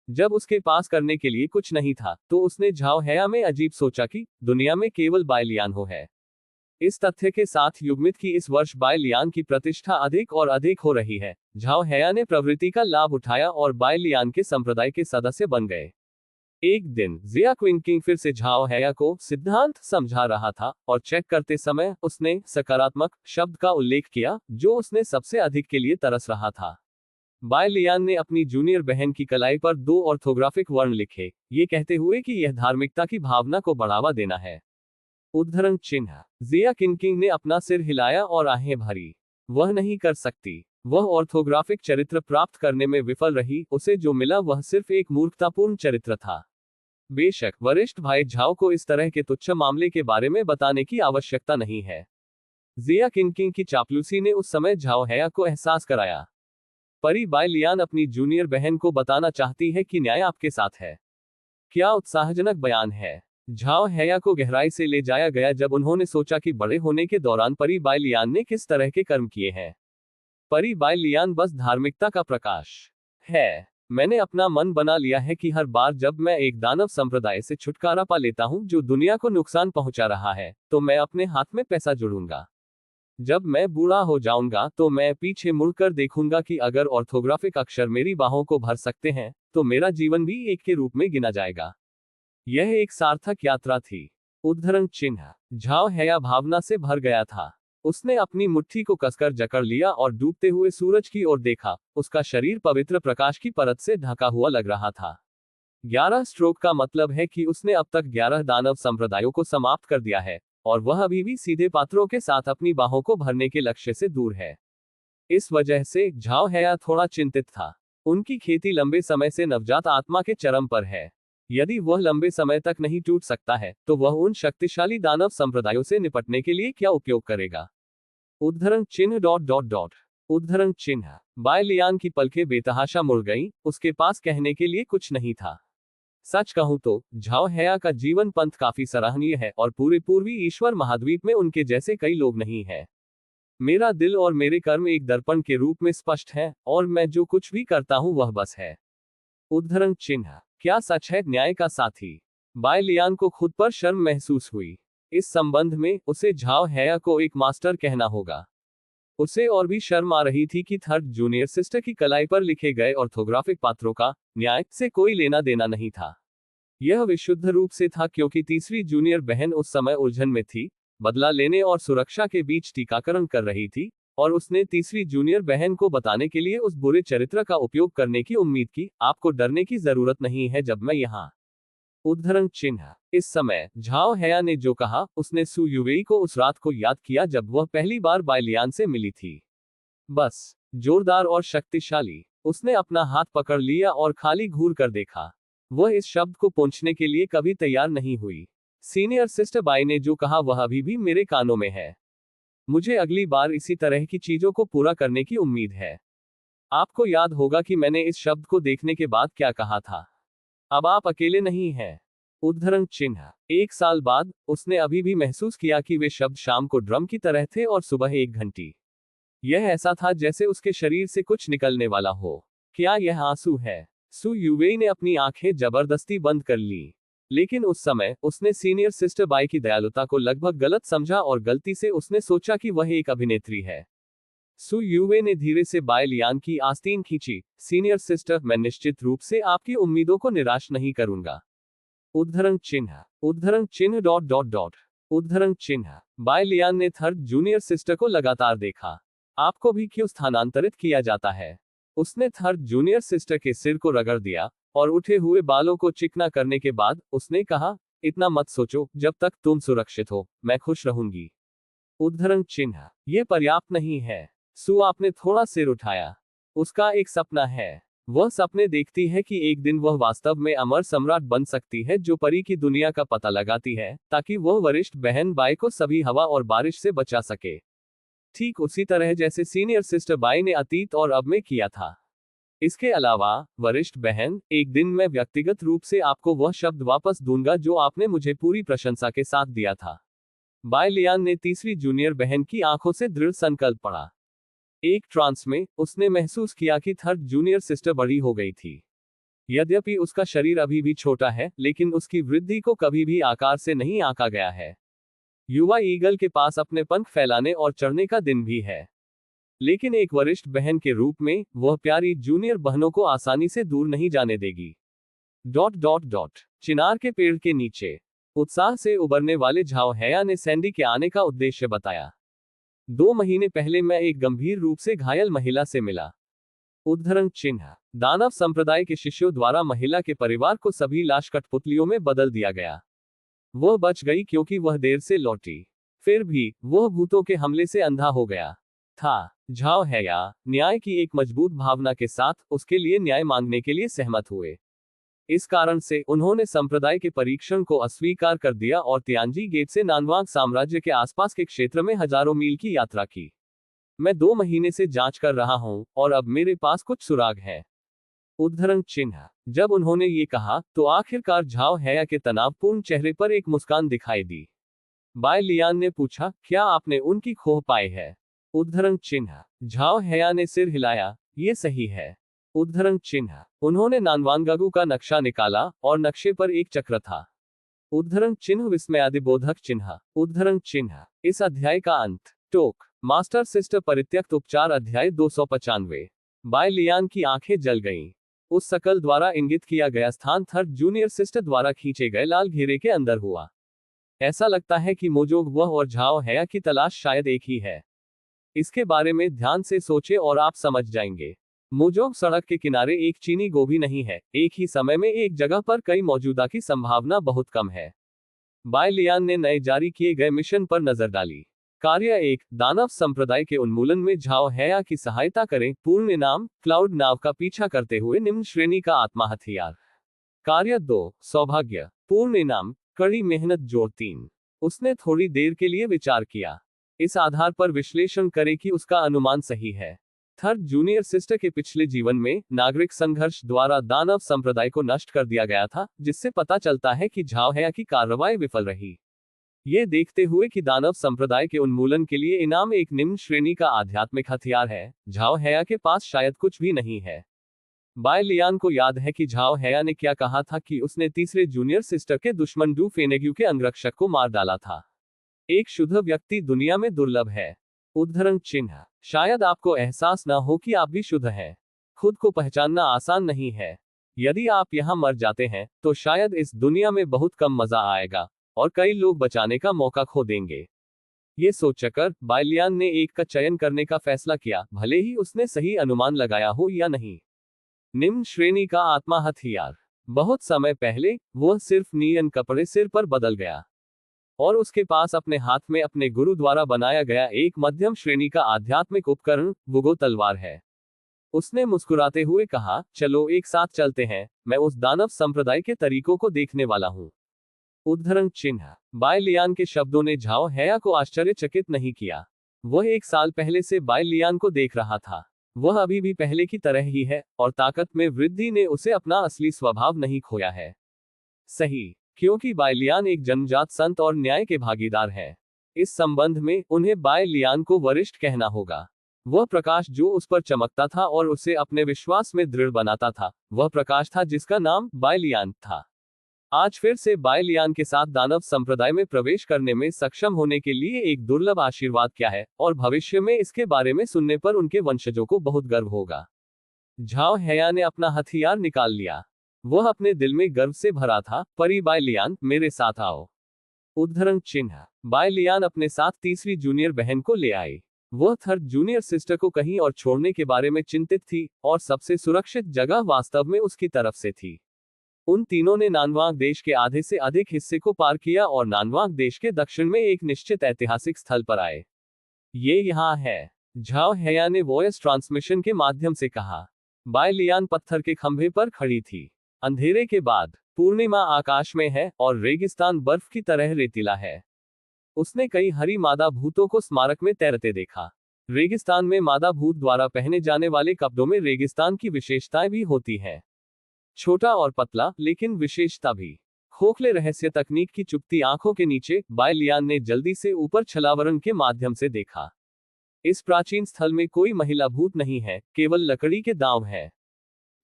जब उसके पास करने के लिए कुछ नहीं था, तो उसने झाओ हैया में अजीब सोचा कि दुनिया में केवल बाई लियान हो है। इस तथ्य के साथ युगमित की इस वर्ष बाई लियान की प्रतिष्ठा अधिक और अधिक हो रही है। झाओ हैया ने प्रवृत्ति का लाभ उठाया और बाई लियान के संप्रदाय के सदस्य बन गए। एक दिन जिया क्विंग किंग फिर से झाओ हैया को सिद्धांत समझा रहा था और चेक करते समय उसने सकारात्मक शब्द का उल्लेख किया, जो उसने सबसे अधिक के लिए तरस रहा था। बाई लियान ने अपनी जूनियर बहन की कलाई पर 2 ऑर्थोग्राफिक वर्ण लिखे, ये कहते हुए कि यह धार्मिकता की भावना को बढ़ावा देना है। उद्धरण चिन्ह। जिया किंग किंग ने अपना सिर हिलाया और आहें भरी। वह नहीं कर सकती। वह ऑर्थोग्राफिक चरित्र प्राप्त करने में विफल रही, उसे जो मिला वह सिर्फ एक मूर्खतापूर्ण चरित्र था। बेशक वरिष्ठ भाई झाओ को इस तरह के तुच्छ मामले के बारे में बताने की आवश्यकता नहीं है। जिया किंग किंग की चापलूसी ने उस समय झाओ हैया को एहसास कराया। परी बाई लियान अपनी जूनियर बहन को बताना चाहती है कि न्याय आपके साथ है। क्या उत्साहजनक बयान है। झाओ हैया को गहराई से ले जाया गया जब उन्होंने सोचा कि बड़े होने के दौरान परी बाई लियान ने किस तरह के कर्म किए हैं। परी बाई लियान बस धार्मिकता का प्रकाश है। मैंने अपना मन बना लिया है कि हर बार जब मैं एक दानव संप्रदाय से छुटकारा पा लेता हूं जो दुनिया को नुकसान पहुंचा रहा है, तो मैं अपने हाथ में पैसा जोड़ूंगा। जब मैं बूढ़ा हो जाऊंगा तो मैं पीछे मुड़कर देखूंगा कि अगर ऑर्थोग्राफिक अक्षर मेरी बाहों को भर सकते हैं, तो मेरा जीवन भी एक के रूप में गिना जाएगा। यह एक सार्थक यात्रा थी। उद्धरण चिन्ह। झाओ हैया भावना से भर गया था। उसने अपनी मुट्ठी को कसकर जकड़ लिया और डूबते हुए सूरज की ओर देखा। उसका शरीर पवित्र प्रकाश की परत से ढका हुआ लग रहा था। 11 स्ट्रोक का मतलब है कि उसने अब तक 11 दानव संप्रदायों को समाप्त कर दिया है, और वह अभी भी सीधे पात्रों के साथ अपनी बाहों को भरने के लक्ष्य से दूर है। इस वजह से झाओ हैया थोड़ा चिंतित था। उनकी खेती लंबे समय से नवजात आत्मा के चरम पर है। यदि वह लंबे समय तक नहीं टूट सकता है, तो वह उन शक्तिशाली दानव संप्रदायों से निपटने के लिए क्या उपयोग करेगा। उद्धरण चिन्ह। उद्धरण चिन्ह। बाई लियान की पलकें बेतहाशा मुड़ गईं, उसके पास कहने के लिए कुछ नहीं था। सच कहूं तो झाओ हैया का जीवन पंथ काफी सराहनीय है और पूरे पूर्वी ईश्वर महाद्वीप में उनके जैसे कई लोग नहीं हैं। मेरा दिल और मेरे कर्म एक दर्पण के रूप में स्पष्ट हैं, और मैं जो कुछ भी करता हूं वह बस है। उद्धरण चिन्ह। क्या सच है न्याय का साथी। बाई लियान को खुद पर शर्म महसूस हुई। इस संबंध में उसे झाओ हैया को एक मास्टर कहना होगा। उसे और भी शर्म आ रही थी कि थर्ड जूनियर सिस्टर की कलाई पर लिखे गए ऑर्थोग्राफिक पात्रों का न्याय से कोई लेना देना नहीं था। यह विशुद्ध रूप से था क्योंकि तीसरी जूनियर बहन उस समय उलझन में थी, बदला लेने और सुरक्षा के बीच टीकाकरण कर रही थी, और उसने तीसरी जूनियर बहन को बताने के लिए उस बुरे चरित्र का उपयोग करने की उम्मीद की। आपको डरने की जरूरत नहीं है जब मैं यहाँ। उद्धरण चिन्ह। इस समय झाओ हैया ने जो कहा, उसने सू यूवेई को उस रात को याद किया जब वह पहली बार बाई लियान से मिली थी। बस जोरदार और शक्तिशाली। उसने अपना हाथ पकड़ लिया और खाली घूर कर देखा। वह इस शब्द को पूछने के लिए कभी तैयार नहीं हुई। सीनियर सिस्टर बाई ने जो कहा वह अभी भी मेरे कानों में है। मुझे अगली बार इसी तरह की चीजों को पूरा करने की उम्मीद है। आपको याद होगा कि मैंने इस शब्द को देखने के बाद क्या कहा था। अब आप अकेले नहीं हैं। उद्धरण चिन्ह। 1 साल बाद उसने अभी भी महसूस किया कि वे शब्द शाम को ड्रम की तरह थे और सुबह 1 घंटी। यह ऐसा था जैसे उसके शरीर से कुछ निकलने वाला हो। क्या यह आंसू है। सू यूवेई ने अपनी आंखें जबरदस्ती बंद कर ली। लेकिन उस समय उसने सीनियर सिस्टर बाई की दयालुता को लगभग गलत समझा और गलती से उसने सोचा कि वह एक अभिनेत्री है। सू यूवे ने धीरे से बाई लियान की आस्तीन खींची। सीनियर सिस्टर, मैं निश्चित रूप से आपकी उम्मीदों को निराश नहीं करूंगा। उद्धरण चिन्ह। उद्धरण चिन्ह। उद्धरण चिन्ह। बाई लियान ने थर्ड जूनियर सिस्टर को लगातार देखा। आपको भी क्यों स्थानांतरित किया जाता है। उसने थर्ड जूनियर सिस्टर के सिर को रगड़ दिया और उठे हुए बालों को चिकना करने के बाद उसने कहा, इतना मत सोचो, जब तक तुम सुरक्षित हो मैं खुश रहूंगी। उद्धरण चिन्ह। यह पर्याप्त नहीं है। सू आपने थोड़ा सिर उठाया। उसका एक सपना है। वह सपने देखती है कि एक दिन वह वास्तव में अमर सम्राट बन सकती है जो परी की दुनिया का पता लगाती है, ताकि वह वरिष्ठ बहन बाई को सभी हवा और बारिश से बचा सके। ठीक उसी तरह जैसे सीनियर सिस्टर बाई ने अतीत और अब में किया था। इसके अलावा, वरिष्ठ बहन, एक दिन मैं व्यक्तिगत रूप से आपको वह शब्द वापस दूंगा जो आपने मुझे पूरी प्रशंसा के साथ दिया था। बाय लियान ने तीसरी जूनियर बहन की आंखों से दृढ़ संकल्प पढ़ा। एक ट्रांस में, उसने महसूस किया कि थर्ड जूनियर सिस्टर बड़ी हो गई थी। यद्यपि उसका शरीर अभी भी छोटा है, लेकिन उसकी वृद्धि को कभी भी आकार से नहीं आंका गया है। युवा ईगल के पास अपने पंख फैलाने और चढ़ने का दिन भी है। लेकिन एक वरिष्ठ बहन के रूप में, वह प्यारी जूनियर बहनों को आसानी से दूर नहीं जाने देगी। चिनार के पेड़ के नीचे उत्साह से उबरने वाले झाओ हैया ने सैंडी के आने का उद्देश्य बताया। 2 महीने पहले मैं एक गंभीर रूप से घायल महिला से मिला। उद्धरण चिन्ह, दानव संप्रदाय के शिष्यों द्वारा महिला के परिवार को सभी लाश कठपुतलियों में बदल दिया गया। वह बच गई क्योंकि वह देर से लौटी। फिर भी, वह भूतों के हमले से अंधा हो गया था। झाओ हैया, न्याय की एक मजबूत भावना के साथ, उसके लिए न्याय मांगने के लिए सहमत हुए। इस कारण से, उन्होंने संप्रदाय के परीक्षण को अस्वीकार कर दिया और तियानजी गेट से नानवांग साम्राज्य के आसपास के क्षेत्र में हजारों मील की यात्रा की। मैं 2 महीने से जांच कर रहा हूं, और अब मेरे पास कुछ सुराग है। उद्धरण चिन्ह, जब उन्होंने ये कहा, तो आखिरकार झाओ हैया के तनावपूर्ण चेहरे पर एक मुस्कान दिखाई दी। बाय लियान ने पूछा, क्या आपने उनकी खोह पाई है? उद्धरण चिन्ह, झाओ हैया ने सिर हिलाया, ये सही है। उद्धरण चिन्ह, उन्होंने नानवांगागु का नक्शा निकाला, और नक्शे पर एक चक्र था। उद्धरण चिन्ह विस्मयादिबोधक चिन्ह। उद्धरण चिन्ह, इस अध्याय का अंत। टोक, मास्टर सिस्टर परित्यक्त उपचार अध्याय 295। बाय लियान की आंखें जल गईं। उस सकल द्वारा इंगित किया गया स्थान थर्ड जूनियर सिस्टर द्वारा खींचे गए लाल घेरे के अंदर हुआ। ऐसा लगता है कि मोजोग वह और झाओ हैया की तलाश शायद एक ही है। इसके बारे में ध्यान से सोचे और आप समझ जाएंगे। मोजोग सड़क के किनारे एक चीनी गोभी नहीं है, एक ही समय में एक जगह पर कई मौजूदा की संभावना बहुत कम है। बाय लियान ने नए जारी किए गए मिशन पर नजर डाली। कार्य 1, दानव संप्रदाय के उन्मूलन में झाओ हैया की सहायता करें। पूर्ण इनाम, क्लाउड नाव का पीछा करते हुए निम्न श्रेणी का आत्मा हथियार। कार्य 2, सौभाग्य। पूर्ण इनाम, कड़ी मेहनत जोड़ 3। उसने थोड़ी देर के लिए विचार किया। इस आधार पर विश्लेषण करें कि उसका अनुमान सही है। थर्ड जूनियर सिस्टर के पिछले जीवन में, नागरिक संघर्ष द्वारा दानव संप्रदाय को नष्ट कर दिया गया था, जिससे पता चलता है कि झाओ हैया की कार्रवाई विफल रही। ये देखते हुए कि दानव संप्रदाय के उन्मूलन के लिए इनाम एक निम्न श्रेणी का आध्यात्मिक हथियार है, झाओ हैया के पास शायद कुछ भी नहीं है। बाय लियान को याद है कि झाओ हैया ने क्या कहा था कि उसने तीसरे जूनियर सिस्टर के दुश्मन डू फेनेग्यू के अंगरक्षक को मार डाला था। एक शुद्ध व्यक्ति दुनिया में दुर्लभ है। उद्धरण चिन्ह, शायद आपको एहसास न हो कि आप भी शुद्ध हैं। खुद को पहचानना आसान नहीं है। यदि आप यहां मर जाते हैं, तो शायद इस दुनिया में बहुत कम मजा आएगा, और कई लोग बचाने का मौका खो देंगे। ये सोचकर, बाय लियान ने एक का चयन करने का फैसला किया, भले ही उसने सही अनुमान लगाया हो या नहीं। निम्न श्रेणी का आत्मा हथियार। बहुत समय पहले, वह सिर्फ नियन कपड़े सिर पर बदल गया, और उसके पास अपने हाथ में अपने गुरु द्वारा बनाया गया एक मध्यम श्रेणी का आध्यात्मिक उपकरण, वुगो तलवार है। उसने मुस्कुराते हुए कहा, चलो एक साथ चलते हैं, मैं उस दानव संप्रदाय के तरीकों को देखने वाला हूं। उद्धरण चिन्ह, बाय लियान के शब्दों ने झाओ हैया को आश्चर्यचकित नहीं किया। वह 1 साल पहले से बाय लियान को देख रहा था। वह अभी भी पहले की तरह ही है, और ताकत में वृद्धि ने उसे अपना असली स्वभाव नहीं खोया है। सही, क्योंकि बाय लियान एक जन्मजात संत और न्याय के भागीदार हैं। इस संबंध में, उन्हें बाय लियान को वरिष्ठ कहना होगा। वह प्रकाश जो उस पर चमकता था और उसे अपने विश्वास में दृढ़ बनाता था, वह प्रकाश था जिसका नाम बाय लियान था। आज फिर से बाय लियान के साथ दानव संप्रदाय में प्रवेश करने में सक्षम होने के लिए एक दुर्लभ आशीर्वाद क्या है, और भविष्य में इसके बारे में सुनने पर उनके वंशजों को बहुत गर्व होगा। झाओ हैया ने अपना हथियार निकाल लिया। वह अपने दिल में गर्व से भरा था। परी बाय लियान, मेरे साथ आओ। उद्धरण चिन्ह, बाय लियान अपने साथ तीसरी जूनियर बहन को ले आई। वह थर्ड जूनियर सिस्टर को कहीं और छोड़ने के बारे में चिंतित थी, और सबसे सुरक्षित जगह वास्तव में उसकी तरफ से थी। उन तीनों ने नानवांग देश के आधे से अधिक हिस्से को पार किया और नानवांग देश के दक्षिण में एक निश्चित ऐतिहासिक स्थल पर आए। ये यहाँ है, झाओ हैया ने वॉयस ट्रांसमिशन के माध्यम से कहा। बाय लियान पत्थर के खंभे पर खड़ी थी। अंधेरे के बाद पूर्णिमा आकाश में है और रेगिस्तान बर्फ की तरह रेतीला है। उसने कई हरी मादा भूतों को स्मारक में तैरते देखा। रेगिस्तान में मादा भूत द्वारा पहने जाने वाले कपड़ों में रेगिस्तान की विशेषताएं भी होती हैं। छोटा और पतला, लेकिन विशेषता भी। खोखले रहस्य तकनीक की चुपती आंखों के नीचे बाय लियान ने जल्दी से ऊपर छलावरण के माध्यम से देखा। इस प्राचीन स्थल में कोई महिला भूत नहीं है, केवल लकड़ी के दांव है।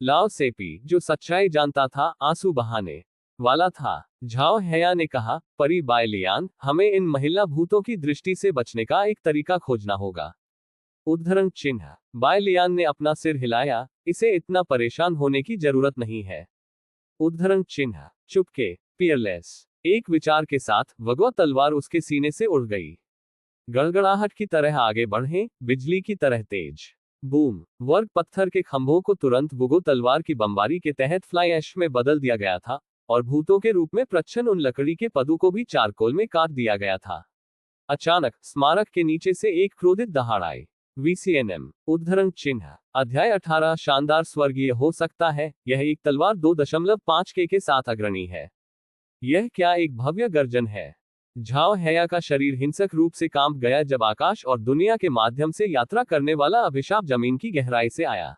लाओ सेपी, जो सच्चाई जानता था, आंसू बहाने वाला था। झाओ हैया ने कहा, परी बाय लियान, हमें इन महिला भूतों की दृष्टि से बचने का एक तरीका खोजना होगा। उद्धरण चिन्ह। बाय लियान ने अपना सिर हिलाया, इसे इतना परेशान होने की जरूरत नहीं है। उद्धरण चिन्ह। चुपके, पियरलेस। एक विचार के साथ वगवा तलवार उसके सीने से उड़ गई। गड़गड़ाहट की तरह आगे बढ़े, बिजली की तरह तेज। बूम। वर्ग पत्थर के खंभों को तुरंत वुगो तलवार की बमबारी के तहत फ्लाई ऐश में बदल दिया गया था, और भूतों के रूप में प्रच्छन्न उन लकड़ी के पदों को भी चारकोल में काट दिया गया था। अचानक स्मारक के नीचे से एक क्रोधित दहाड़ आई। VCNM। उद्धरण चिन्ह। अध्याय 18। शानदार स्वर्गीय हो सकता है, यह एक तलवार 2.5 के साथ अग्रणी है। यह क्या एक भव्य गर्जन है। झाओ हैया का शरीर हिंसक रूप से कांप गया जब आकाश और दुनिया के माध्यम से यात्रा करने वाला अभिशाप जमीन की गहराई से आया।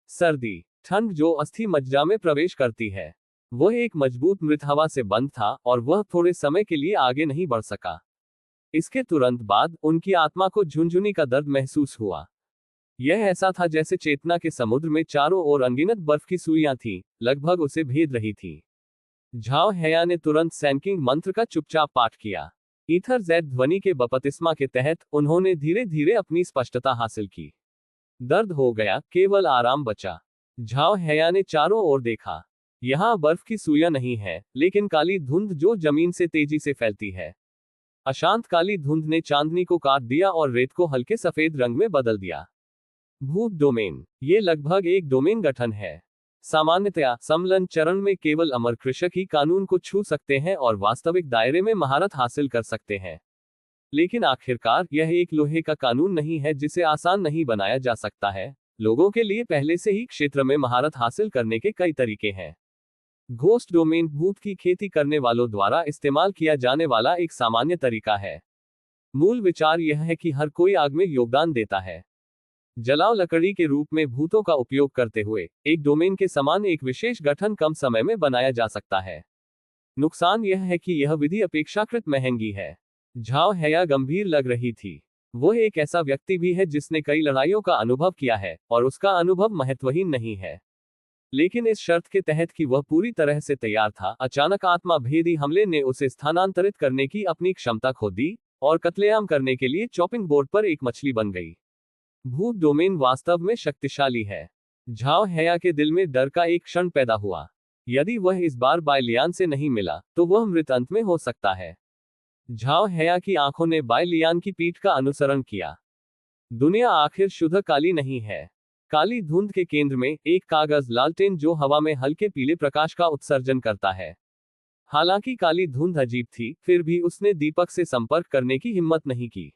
सर्दी, ठंड जो अस्थि मज्जा में प्रवेश करती है। वह एक मजबूत मृत हवा से बंद था और वह थोड़े समय के लिए आगे नहीं बढ़ सका। इसके तुरंत बाद उनकी आत्मा को झुनझुनी का दर्द महसूस हुआ। यह ऐसा था जैसे चेतना के समुद्र में चारों ओर अनगिनत बर्फ की सुइयां थीं, लगभग उसे भेद रही थी। झाओ हैया ने तुरंत सैनकिंग मंत्र का चुपचाप पाठ किया। ईथर जेड ध्वनि के बपतिस्मा के तहत उन्होंने धीरे धीरे अपनी स्पष्टता हासिल की। दर्द हो गया, केवल आराम बचा। झाओ हैया ने चारों ओर देखा। यहां बर्फ की सुइयां नहीं है, लेकिन काली धुंध जो जमीन से तेजी से फैलती है। अशांत काली धुंध ने चांदनी को काट दिया और रेत को हल्के सफेद रंग में बदल दिया। भूत डोमेन। ये लगभग एक डोमेन गठन है। सामान्यतया सम्मेलन चरण में केवल अमर कृषक ही कानून को छू सकते हैं और वास्तविक दायरे में महारत हासिल कर सकते हैं। लेकिन आखिरकार यह एक लोहे का कानून नहीं है जिसे आसान नहीं बनाया जा सकता है। लोगों के लिए पहले से ही क्षेत्र में महारत हासिल करने के कई तरीके हैं। घोस्ट डोमेन भूत की खेती करने वालों द्वारा इस्तेमाल किया जाने वाला एक सामान्य तरीका है। मूल विचार यह है कि हर कोई आग में योगदान देता है। जलाओ लकड़ी के रूप में भूतों का उपयोग करते हुए एक डोमेन के समान एक विशेष गठन कम समय में बनाया जा सकता है। नुकसान यह है कि यह विधि अपेक्षाकृत महंगी है। झाओ हैया गंभीर लग रही थी। वह एक ऐसा व्यक्ति भी है जिसने कई लड़ाइयों का अनुभव किया है और उसका अनुभव महत्वहीन नहीं है। लेकिन इस शर्त के तहत कि वह पूरी तरह से तैयार था, अचानक आत्मा भेदी हमले ने उसे स्थानांतरित करने की अपनी क्षमता खो दी और कत्लेआम करने के लिए चॉपिंग बोर्ड पर एक मछली बन गई। भूत डोमेन वास्तव में शक्तिशाली है। झाओ हैया के दिल में डर का एक क्षण पैदा हुआ। यदि वह इस बार बाय लियान से नहीं मिला तो वह मृत अंत में हो सकता है। झाओ हैया की आंखों ने बाय लियान की पीठ का अनुसरण किया। दुनिया आखिर शुद्ध काली नहीं है। काली धुंध के केंद्र में एक कागज लालटेन जो हवा में हल्के पीले प्रकाश का उत्सर्जन करता है। हालांकि काली धुंध अजीब थी, फिर भी उसने दीपक से संपर्क करने की हिम्मत नहीं की।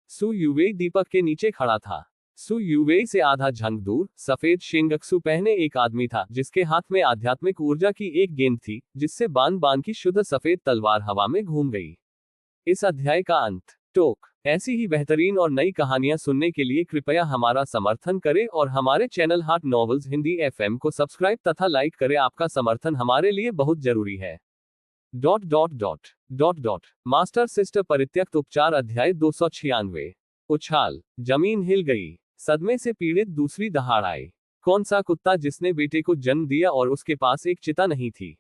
सु युवेई दीपक के नीचे खड़ा था। सु युवेई से आधा झंग दूर सफेद शेंगक्सु पहने एक आदमी था जिसके हाथ में आध्यात्मिक ऊर्जा की एक गेंद थी, जिससे बान बान की शुद्ध सफेद तलवार हवा में घूम गई। इस अध्याय का अंत। टोक। ऐसी ही बेहतरीन और नई कहानियां सुनने के लिए कृपया हमारा समर्थन करें और हमारे channel heart novels Hindi FM को सब्सक्राइब तथा लाइक करें। आपका समर्थन हमारे लिए बहुत जरूरी है। मास्टर सिस्टर परित्यक्त उपचार अध्याय 296। उछाल। जमीन हिल गई। सदमे से पीड़ित दूसरी दहाड़ आई। कौन सा कुत्ता जिसने बेटे को जन्म दिया और उसके पास एक चिता नहीं थी।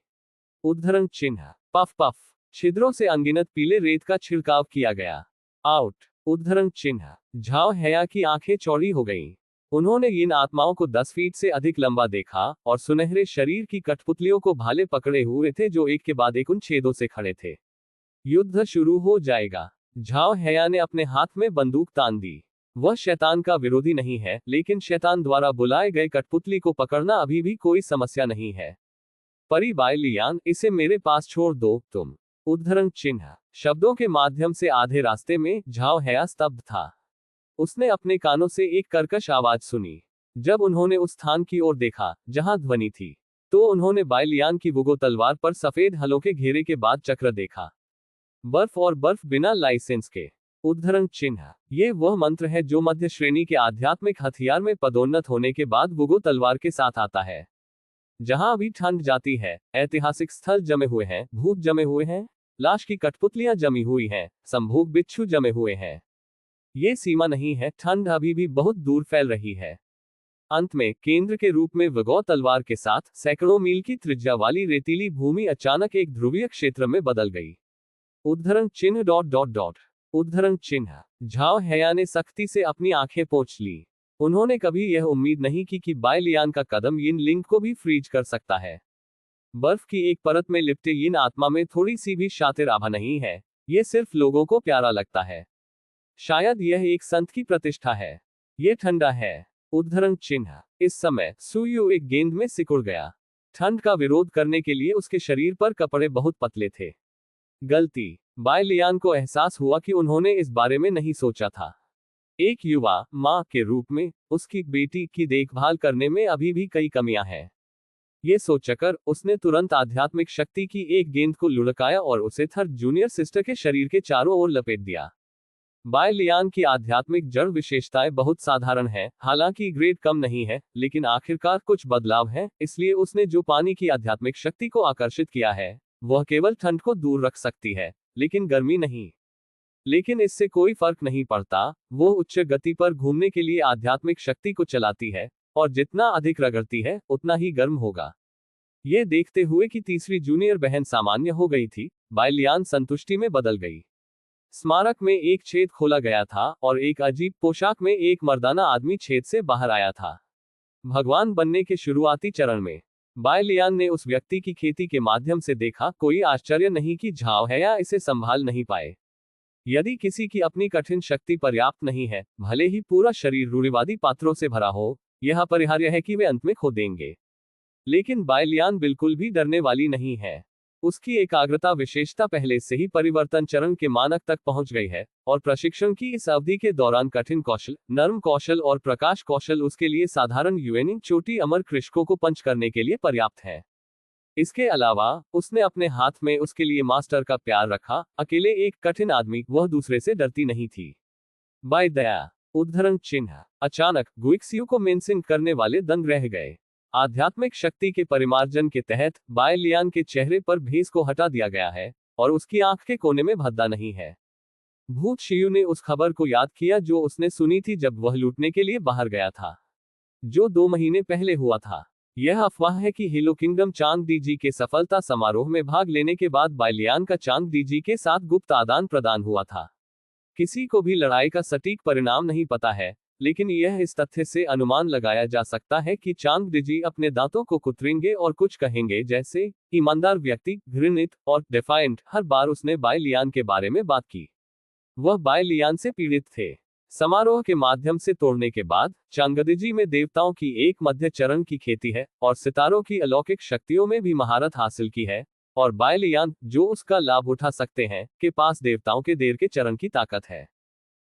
उद्धरण चिन्ह। Puff puff. छिद्रों से अनगिनत पीले रेत का छिड़काव किया गया। आउट। उद्धरण चिन्ह। झाओ हैया की आंखें चौड़ी हो गईं। उन्होंने इन आत्माओं को 10 फीट से अधिक लंबा देखा और सुनहरे शरीर की कठपुतलियों को भाले पकड़े हुए थे जो एक के बाद एक उन छेदों से खड़े थे। युद्ध शुरू हो जाएगा। झाओ हैया ने अपने हाथ में बंदूक तान दी। वह शैतान का विरोधी नहीं है, लेकिन शैतान द्वारा बुलाए गए कठपुतली को पकड़ना अभी भी कोई समस्या नहीं है। परी बाय लियान, इसे मेरे पास छोड़ दो तुम। उद्धरण चिन्ह। शब्दों के माध्यम से आधे रास्ते में झाओ हैया स्तब्ध था। उसने अपने कानों से एक कर्कश आवाज सुनी। जब उन्होंने उस स्थान की ओर देखा जहां ध्वनि थी, तो उन्होंने बाइलियान की वुगो तलवार पर सफेद हलों के घेरे के बाद चक्र देखा। बर्फ और बर्फ बिना लाइसेंस के। उद्धरण चिन्ह। ये वह मंत्र है जो मध्य श्रेणी के आध्यात्मिक हथियार में पदोन्नत होने के बाद वुगो तलवार के साथ आता है। जहां अभी ठंड जाती है, ऐतिहासिक स्थल जमे हुए हैं, भूत जमे हुए हैं, लाश की कठपुतलियां जमी हुई हैं, संभोग बिच्छू जमे हुए हैं। ये सीमा नहीं है, ठंड अभी भी बहुत दूर फैल रही है। अंत में केंद्र के रूप में वगौ तलवार के साथ सैकड़ों मील की त्रिज्या वाली रेतीली भूमि अचानक एक ध्रुवीय क्षेत्र में बदल गई। उद्धरण चिन्ह डॉट डॉट डॉट। उद्धरण चिन्ह। झाओ हैया ने सख्ती से अपनी आंखें पोंछ ली। उन्होंने कभी यह उम्मीद नहीं की कि बाइलियान का कदम यिन लिंग को भी फ्रीज कर सकता है। बर्फ की एक परत में लिपटे यिन आत्मा में थोड़ी सी भी शातिर आभा नहीं है। ये सिर्फ लोगों को प्यारा लगता है। शायद यह एक संत की प्रतिष्ठा है। ये ठंडा है। उद्धरण चिन्ह। इस समय सुयु एक गेंद में सिकुड़ गया। ठंड का विरोध करने के लिए उसके शरीर पर कपड़े बहुत पतले थे। गलती। बाइलियान को एहसास हुआ कि उन्होंने इस बारे में नहीं सोचा था। एक युवा मां के रूप में उसकी बेटी की देखभाल करने में अभी भी कई कमियां हैं। ये सोचकर उसने तुरंत आध्यात्मिक शक्ति की एक गेंद को लुढ़काया और उसे थर्ड जूनियर सिस्टर के शरीर के चारों ओर लपेट दिया। बाइलियान की आध्यात्मिक जड़ विशेषताएं बहुत साधारण हैं, हालांकि ग्रेड कम नहीं है, लेकिन आखिरकार कुछ बदलाव हैं, इसलिए उसने जो पानी की आध्यात्मिक शक्ति को आकर्षित किया है, वह केवल ठंड को दूर रख सकती है, लेकिन गर्मी नहीं। लेकिन इससे कोई फर्क नहीं पड़ता, वो उच्च गति पर घूमने के लिए आध्यात्मिक शक्ति को चलाती है, और जितना अधिक रगड़ती है, उतना ही गर्म होगा। ये देखते हुए कि तीसरी जूनियर बहन सामान्य हो गई थी, बाइलियान संतुष्टि में बदल गई। स्मारक में एक छेद खोला गया था और एक अजीब पोशाक में एक मर्दाना आदमी छेद से बाहर आया था। भगवान बनने के शुरुआती चरण में बाइलियान ने उस व्यक्ति की खेती के माध्यम से देखा। कोई आश्चर्य नहीं कि झाओ है या इसे संभाल नहीं पाए। यदि किसी की अपनी कठिन शक्ति पर्याप्त नहीं है, भले ही पूरा शरीर रूढ़िवादी पात्रों से भरा हो, यह अपरिहार्य है कि वे अंत में खो देंगे। लेकिन बाइलियान बिल्कुल भी डरने वाली नहीं है। उसकी एकाग्रता विशेषता पहले से ही परिवर्तन चरण के मानक तक पहुंच गई है, और प्रशिक्षण की इस अवधि के दौरान कठिन कौशल, नर्म कौशल और प्रकाश कौशल उसके लिए साधारण यूएनिंग चोटी अमर कृषकों को पंच करने के लिए पर्याप्त है। इसके अलावा उसने अपने हाथ में उसके लिए मास्टर का प्यार रखा। अकेले एक कठिन आदमी, वह दूसरे से डरती नहीं थी। बाय दया। उद्धरण चिन्ह। अचानक गुइक्सियू को मेंसिंग करने वाले दंग रह गए। आध्यात्मिक शक्ति के परिमार्जन के तहत बाइलियान के चेहरे पर भेस को हटा दिया गया है, और उसकी आंख के कोने में भद्दा नहीं है। भूत शियू ने उस खबर को याद किया जो उसने सुनी थी जब वह लूटने के लिए बाहर गया था, जो 2 महीने पहले हुआ था। यह अफवाह है कि हेलो किंगडम चांग डीजी के सफलता समारोह में भाग लेने के बाद बाइलियान का चांग डीजी के साथ गुप्त आदान प्रदान हुआ था। किसी को भी लड़ाई का सटीक परिणाम नहीं पता है, लेकिन यह इस तथ्य से अनुमान लगाया जा सकता है कि चांग डीजी अपने दांतों को कुतरेंगे और कुछ कहेंगे, जैसे ईमानदार व्यक्ति, घृणित और डिफाइंट। हर बार उसने बाइलियान के बारे में बात की, वह बाइलियान से पीड़ित थे। समारोह के माध्यम से तोड़ने के बाद चांगदिजी में देवताओं की एक मध्य चरण की खेती है, और सितारों की अलौकिक शक्तियों में भी महारत हासिल की है, और बाइलियान, जो उसका लाभ उठा सकते हैं, के पास देवताओं के देर के चरण की ताकत है।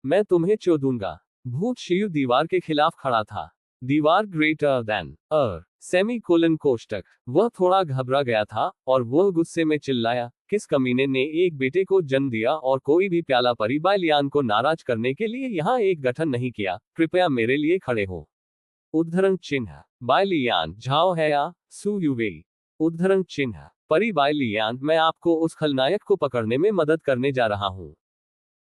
मैं तुम्हें चो दूंगा। भूत शियू दीवार के खिलाफ खड़ा था। दीवार ग्रेटर देन सेमीकोलन कोष्टक। वह थोड़ा घबरा गया था, और वह गुस्से में चिल्लाया, किस कमीने ने एक बेटे को जन्म दिया और कोई भी प्याला परी बाइलियान को नाराज करने के लिए यहाँ एक गठन नहीं किया। कृपया मेरे लिए खड़े हो। उद्धरण चिन्ह। बाइलियान झाओ है या सु युवेई। उद्धरण चिन्ह। परी बाइलियान, मैं आपको उस खलनायक को पकड़ने में मदद करने जा रहा हूँ।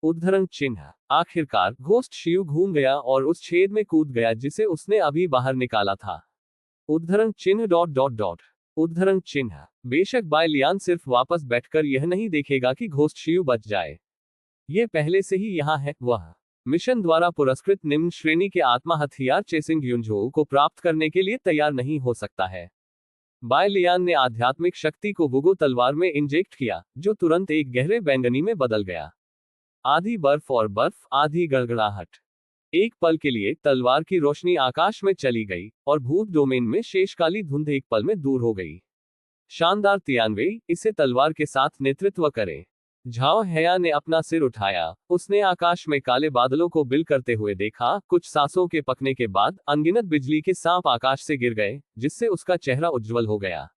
उद्धरण चिन्ह। आखिरकार घोस्ट शियू घूम गया और उस छेद में कूद गया जिसे उसने अभी बाहर निकाला था। उद्धरण चिन्ह डॉट डॉट डॉट। उद्धरण चिन्ह। बेशक बाइलियान सिर्फ वापस बैठकर यह नहीं देखेगा कि घोस्ट शियू बच जाए। यह पहले से ही यहाँ है। वह मिशन द्वारा पुरस्कृत निम्न श्रेणी के आत्मा हथियार चेसिंग युनझोउ को प्राप्त करने के लिए तैयार नहीं हो सकता है। बाइलियान ने आध्यात्मिक शक्ति को वुगो तलवार में इंजेक्ट किया, जो तुरंत एक गहरे बैंगनी में बदल गया। आधी बर्फ और बर्फ, आधी गड़गड़ाहट। एक पल के लिए तलवार की रोशनी आकाश में चली गई, और भूत डोमेन में शेष काली धुंध एक पल में दूर हो गई। शानदार तियानवे, इसे तलवार के साथ नेतृत्व करें। झाओ हैया ने अपना सिर उठाया। उसने आकाश में काले बादलों को बिल करते हुए देखा। कुछ सांसों के पकने के बाद अनगिनत बिजली के सांप आकाश से गिर गए, जिससे उसका चेहरा उज्जवल हो गया।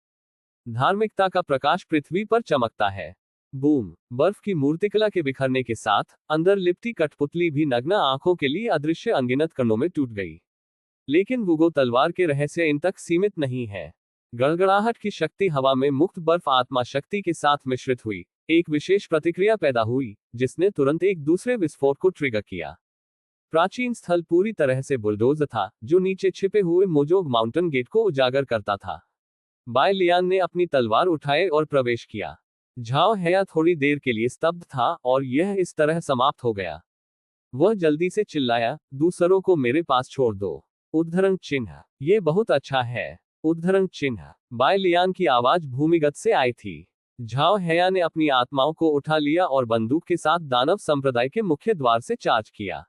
धार्मिकता का प्रकाश पृथ्वी पर चमकता है। बूम! बर्फ की मूर्तिकला के बिखरने के साथ अंदर लिपटी कठपुतली भी नग्न आंखों के लिए अदृश्य अनगिनत कणों में टूट गई। लेकिन वुगो तलवार के रहस्य इन तक सीमित नहीं है। गड़गड़ाहट की शक्ति हवा में मुक्त बर्फ आत्मा शक्ति के साथ मिश्रित हुई। एक विशेष प्रतिक्रिया पैदा हुई, जिसने तुरंत एक दूसरे विस्फोट को ट्रिगर किया। प्राचीन स्थल पूरी तरह से बुलडोज था, जो नीचे छिपे हुए मोजोग माउंटेन गेट को उजागर करता था। बाय लियान ने अपनी तलवार उठाए और प्रवेश किया। झाओ हैया थोड़ी देर के लिए स्तब्ध था, और यह इस तरह समाप्त हो गया। वह जल्दी से चिल्लाया, दूसरों को मेरे पास छोड़ दो। उद्धरण चिन्ह, ये बहुत अच्छा है। उद्धरण चिन्ह। बाय लियान की आवाज भूमिगत से आई थी। झाओ हैया ने अपनी आत्माओं को उठा लिया और बंदूक के साथ दानव संप्रदाय के मुख्य द्वार से चार्ज किया।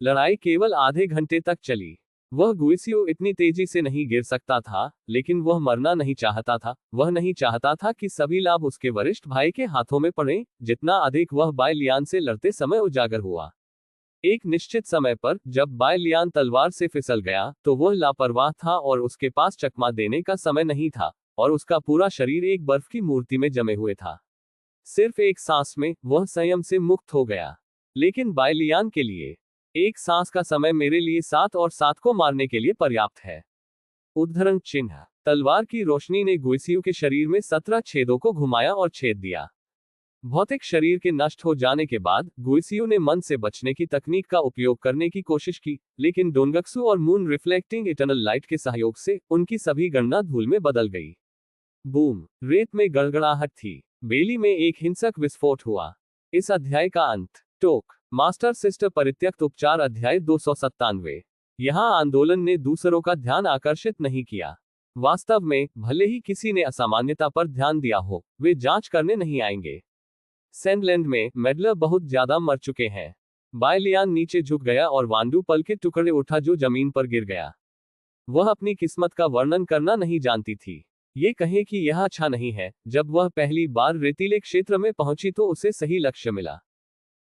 लड़ाई केवल आधे घंटे तक चली। वह गुइसियो इतनी तेजी से नहीं गिर सकता था, लेकिन वह मरना नहीं चाहता था। वह नहीं चाहता था कि सभी लाभ उसके वरिष्ठ भाई के हाथों में पड़े, जितना अधिक वह बाय लियान से लड़ते समय उजागर हुआ। एक निश्चित समय पर, जब बाय लियान तलवार से फिसल गया, तो वह लापरवाह था और उसके पास चकमा देने का समय नहीं था, और उसका पूरा शरीर एक बर्फ की मूर्ति में जमे हुए था। सिर्फ एक सांस में, वह संयम से मुक्त हो गया। लेकिन बाय लियान के लिए, एक सांस का समय मेरे लिए 7 और 7 को मारने के लिए पर्याप्त है। उद्धरण चिन्ह। तलवार की रोशनी ने गुइसियो के शरीर में 17 छेदों को घुमाया और छेद दिया। भौतिक शरीर के नष्ट हो जाने के बाद गुइसियो ने मन से बचने की तकनीक का उपयोग करने की कोशिश की, लेकिन डोनगक्सु और मून रिफ्लेक्टिंग इटर्नल लाइट के सहयोग से उनकी सभी गणना धूल में बदल गई। बूम! रेत में गड़गड़ाहट थी। बेली में एक हिंसक विस्फोट हुआ। इस अध्याय का अंत। टोक मास्टर सिस्टर परित्यक्त उपचार अध्याय 297। यहाँ आंदोलन ने दूसरों का ध्यान आकर्षित नहीं किया। वास्तव में, भले ही किसी ने असामान्यता पर ध्यान दिया हो, वे जांच करने नहीं आएंगे। सैंडलैंड में मेडलर बहुत ज्यादा मर चुके हैं। बाय लियान नीचे झुक गया और वांडू पल के टुकड़े उठा जो जमीन पर गिर गया। वह अपनी किस्मत का वर्णन करना नहीं जानती थी। ये कहें कि यह अच्छा नहीं है। जब वह पहली बार रेतीले क्षेत्र में पहुंची तो उसे सही लक्ष्य मिला।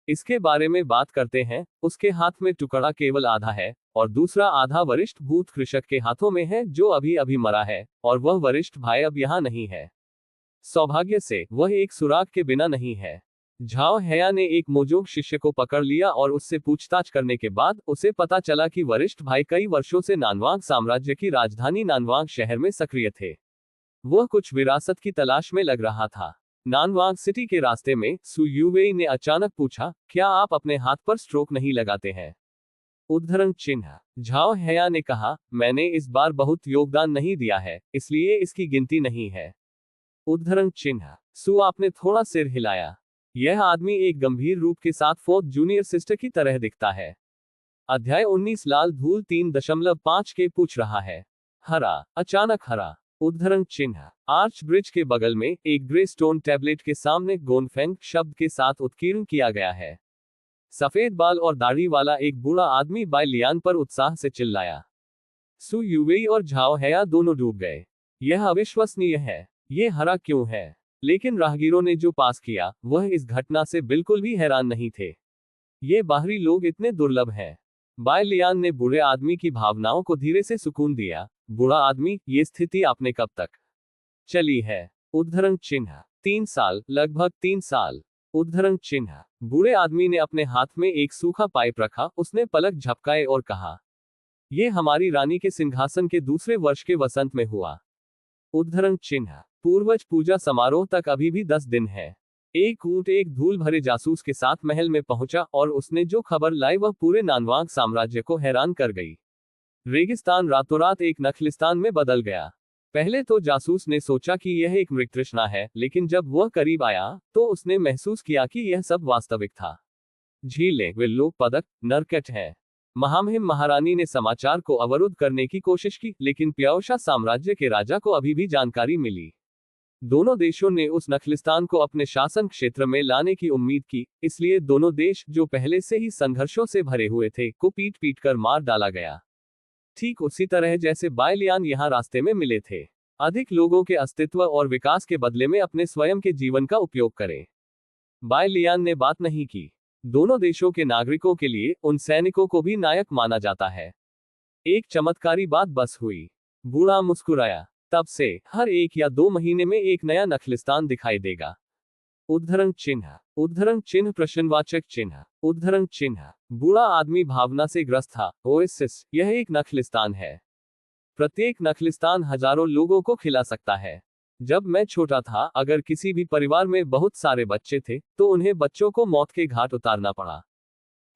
इसके बारे में बात करते हैं। उसके हाथ में टुकड़ा केवल आधा है, और दूसरा आधा वरिष्ठ भूत कृषक के हाथों में है, जो अभी अभी मरा है, और वह वरिष्ठ भाई अब यहाँ नहीं है। सौभाग्य से, वह एक सुराग के बिना नहीं है। झाओ हैया ने एक मोजोग शिष्य को पकड़ लिया और उससे पूछताछ करने के बाद उसे पता चला कि वरिष्ठ भाई कई वर्षों से नानवांग साम्राज्य की राजधानी नानवांग शहर में सक्रिय थे। वह कुछ विरासत की तलाश में लग रहा था। नानवांग सिटी के रास्ते में सु यूवेई ने अचानक पूछा, क्या आप अपने हाथ पर स्ट्रोक नहीं लगाते हैं? उद्धरण चिन्ह। झाओ हैया ने कहा, मैंने इस बार बहुत योगदान नहीं दिया है, इसलिए इसकी गिनती नहीं है। उद्धरण चिन्ह। सु आपने थोड़ा सिर हिलाया। यह आदमी एक गंभीर रूप के साथ फोर्थ जूनियर सिस्टर की तरह दिखता है। अध्याय 19 लाल धूल 3.5 के पूछ रहा है। हरा, अचानक हरा। उद्धरण चिन्ह। आर्च ब्रिज के बगल में एक ग्रे स्टोन टैबलेट के सामने गोनफेंग शब्द के साथ उत्कीर्ण किया गया है। सफेद बाल और दाढ़ी वाला एक बूढ़ा आदमी बाय लियान पर उत्साह से चिल्लाया। सु यूवेई और झाओ हैया दोनों डूब गए। यह अविश्वसनीय है। ये हरा क्यों है? लेकिन राहगीरों ने जो पास किया, वह इस घटना से बिल्कुल भी हैरान नहीं थे। ये बाहरी लोग इतने दुर्लभ हैं। बाय लियान ने बूढ़े आदमी की भावनाओं को धीरे से सुकून दिया। बूढ़ा आदमी, ये स्थिति आपने कब तक चली है? उद्धरण चिन्ह। 3 साल, लगभग 3 साल। उद्धरण चिन्ह। बूढ़े आदमी ने अपने हाथ में एक सूखा पाइप रखा। उसने पलक झपकाए और कहा, यह हमारी रानी के सिंहासन के दूसरे वर्ष के वसंत में हुआ। उद्धरण चिन्ह। पूर्वज पूजा समारोह तक अभी भी 10 दिन है। एक ऊंट एक धूल भरे जासूस के साथ महल में पहुंचा, और उसने जो खबर लाई वह पूरे नानवांग साम्राज्य को हैरान कर गई। रेगिस्तान रातों रात एक नखलिस्तान में बदल गया। पहले तो जासूस ने सोचा कि यह एक मृगतृष्णा है, लेकिन जब वह करीब आया, तो उसने महसूस किया कि यह सब वास्तविक था। झीलें, विल्लू, पदक, नरकट है। महामहिम महारानी ने समाचार को अवरुद्ध करने की कोशिश की, लेकिन प्याओशा साम्राज्य के राजा को अभी भी जानकारी मिली। दोनों देशों ने उस नखलिस्तान को अपने शासन क्षेत्र में लाने की उम्मीद की, इसलिए दोनों देश, जो पहले से ही संघर्षों से भरे हुए थे, को पीट पीट कर मार डाला गया। ठीक उसी तरह जैसे बाय लियान यहाँ रास्ते में मिले थे। अधिक लोगों के अस्तित्व और विकास के बदले में अपने स्वयं के जीवन का उपयोग करें। बाय लियान ने बात नहीं की। दोनों देशों के नागरिकों के लिए उन सैनिकों को भी नायक माना जाता है। एक चमत्कारी बात बस हुई। बूढ़ा मुस्कुराया। तब से हर 1 या 2 महीने में एक नया नखलिस्तान दिखाई देगा। उद्धरण चिन्ह, उद्धरण चिन्ह, प्रश्नवाचक चिन्ह, उद्धरण चिन्ह। बूढ़ा आदमी भावना से ग्रस्त था। ओएसिस, यह एक नखलिस्तान है। प्रत्येक नखलिस्तान हजारों लोगों को खिला सकता है। जब मैं छोटा था, अगर किसी भी परिवार में बहुत सारे बच्चे थे, तो उन्हें बच्चों को मौत के घाट उतारना पड़ा।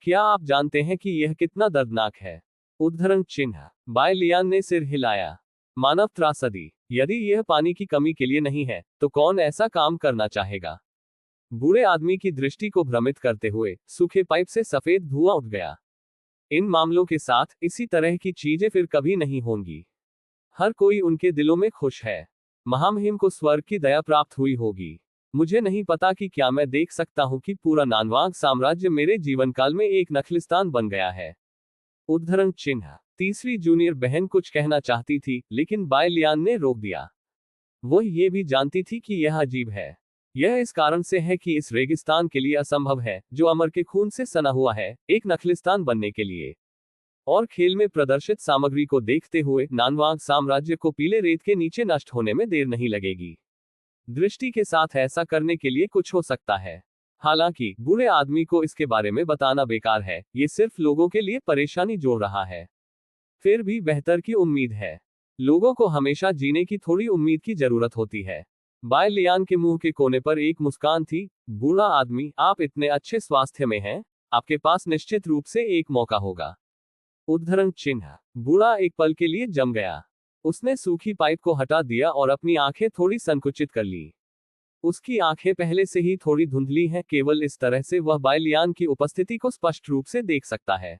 क्या आप जानते हैं कि यह कितना दर्दनाक है? उद्धरण चिन्ह। बाय लियान ने सिर हिलाया। मानव त्रासदी। यदि यह पानी की कमी के लिए नहीं है, तो कौन ऐसा काम करना चाहेगा? बूढ़े आदमी की दृष्टि को भ्रमित करते हुए सूखे पाइप से सफेद धुआं उठ गया। इन मामलों के साथ इसी तरह की चीजें फिर कभी नहीं होंगी। हर कोई उनके दिलों में खुश है। महामहिम को स्वर्ग की दया प्राप्त हुई होगी। मुझे नहीं पता कि क्या मैं देख सकता हूं कि पूरा नानवांग साम्राज्य मेरे जीवन काल में एक नखलिस्तान बन गया है। उद्धरण चिन्ह। तीसरी जूनियर बहन कुछ कहना चाहती थी, लेकिन बाय लियान ने रोक दिया। वो ये भी जानती थी कि यह अजीब है। यह इस कारण से है कि इस रेगिस्तान के लिए असंभव है, जो अमर के खून से सना हुआ है, एक नखलिस्तान बनने के लिए। और खेल में प्रदर्शित सामग्री को देखते हुए नानवांग साम्राज्य को पीले रेत के नीचे नष्ट होने में देर नहीं लगेगी। दृष्टि के साथ ऐसा करने के लिए कुछ हो सकता है। हालांकि बूढ़े आदमी को इसके बारे में बताना बेकार है, ये सिर्फ लोगों के लिए परेशानी जोड़ रहा है। फिर भी बेहतर की उम्मीद है। लोगों को हमेशा जीने की थोड़ी उम्मीद की जरूरत होती है। बाय लियान के मुंह के कोने पर एक मुस्कान थी। बूढ़ा आदमी, आप इतने अच्छे स्वास्थ्य में हैं, आपके पास निश्चित रूप से एक मौका होगा। उद्धरण चिन्ह। बूढ़ा एक पल के लिए जम गया। उसने सूखी पाइप को हटा दिया और अपनी आंखें थोड़ी संकुचित कर ली। उसकी आंखें पहले से ही थोड़ी धुंधली हैं, केवल इस तरह से वह बाय लियान की उपस्थिति को स्पष्ट रूप से देख सकता है।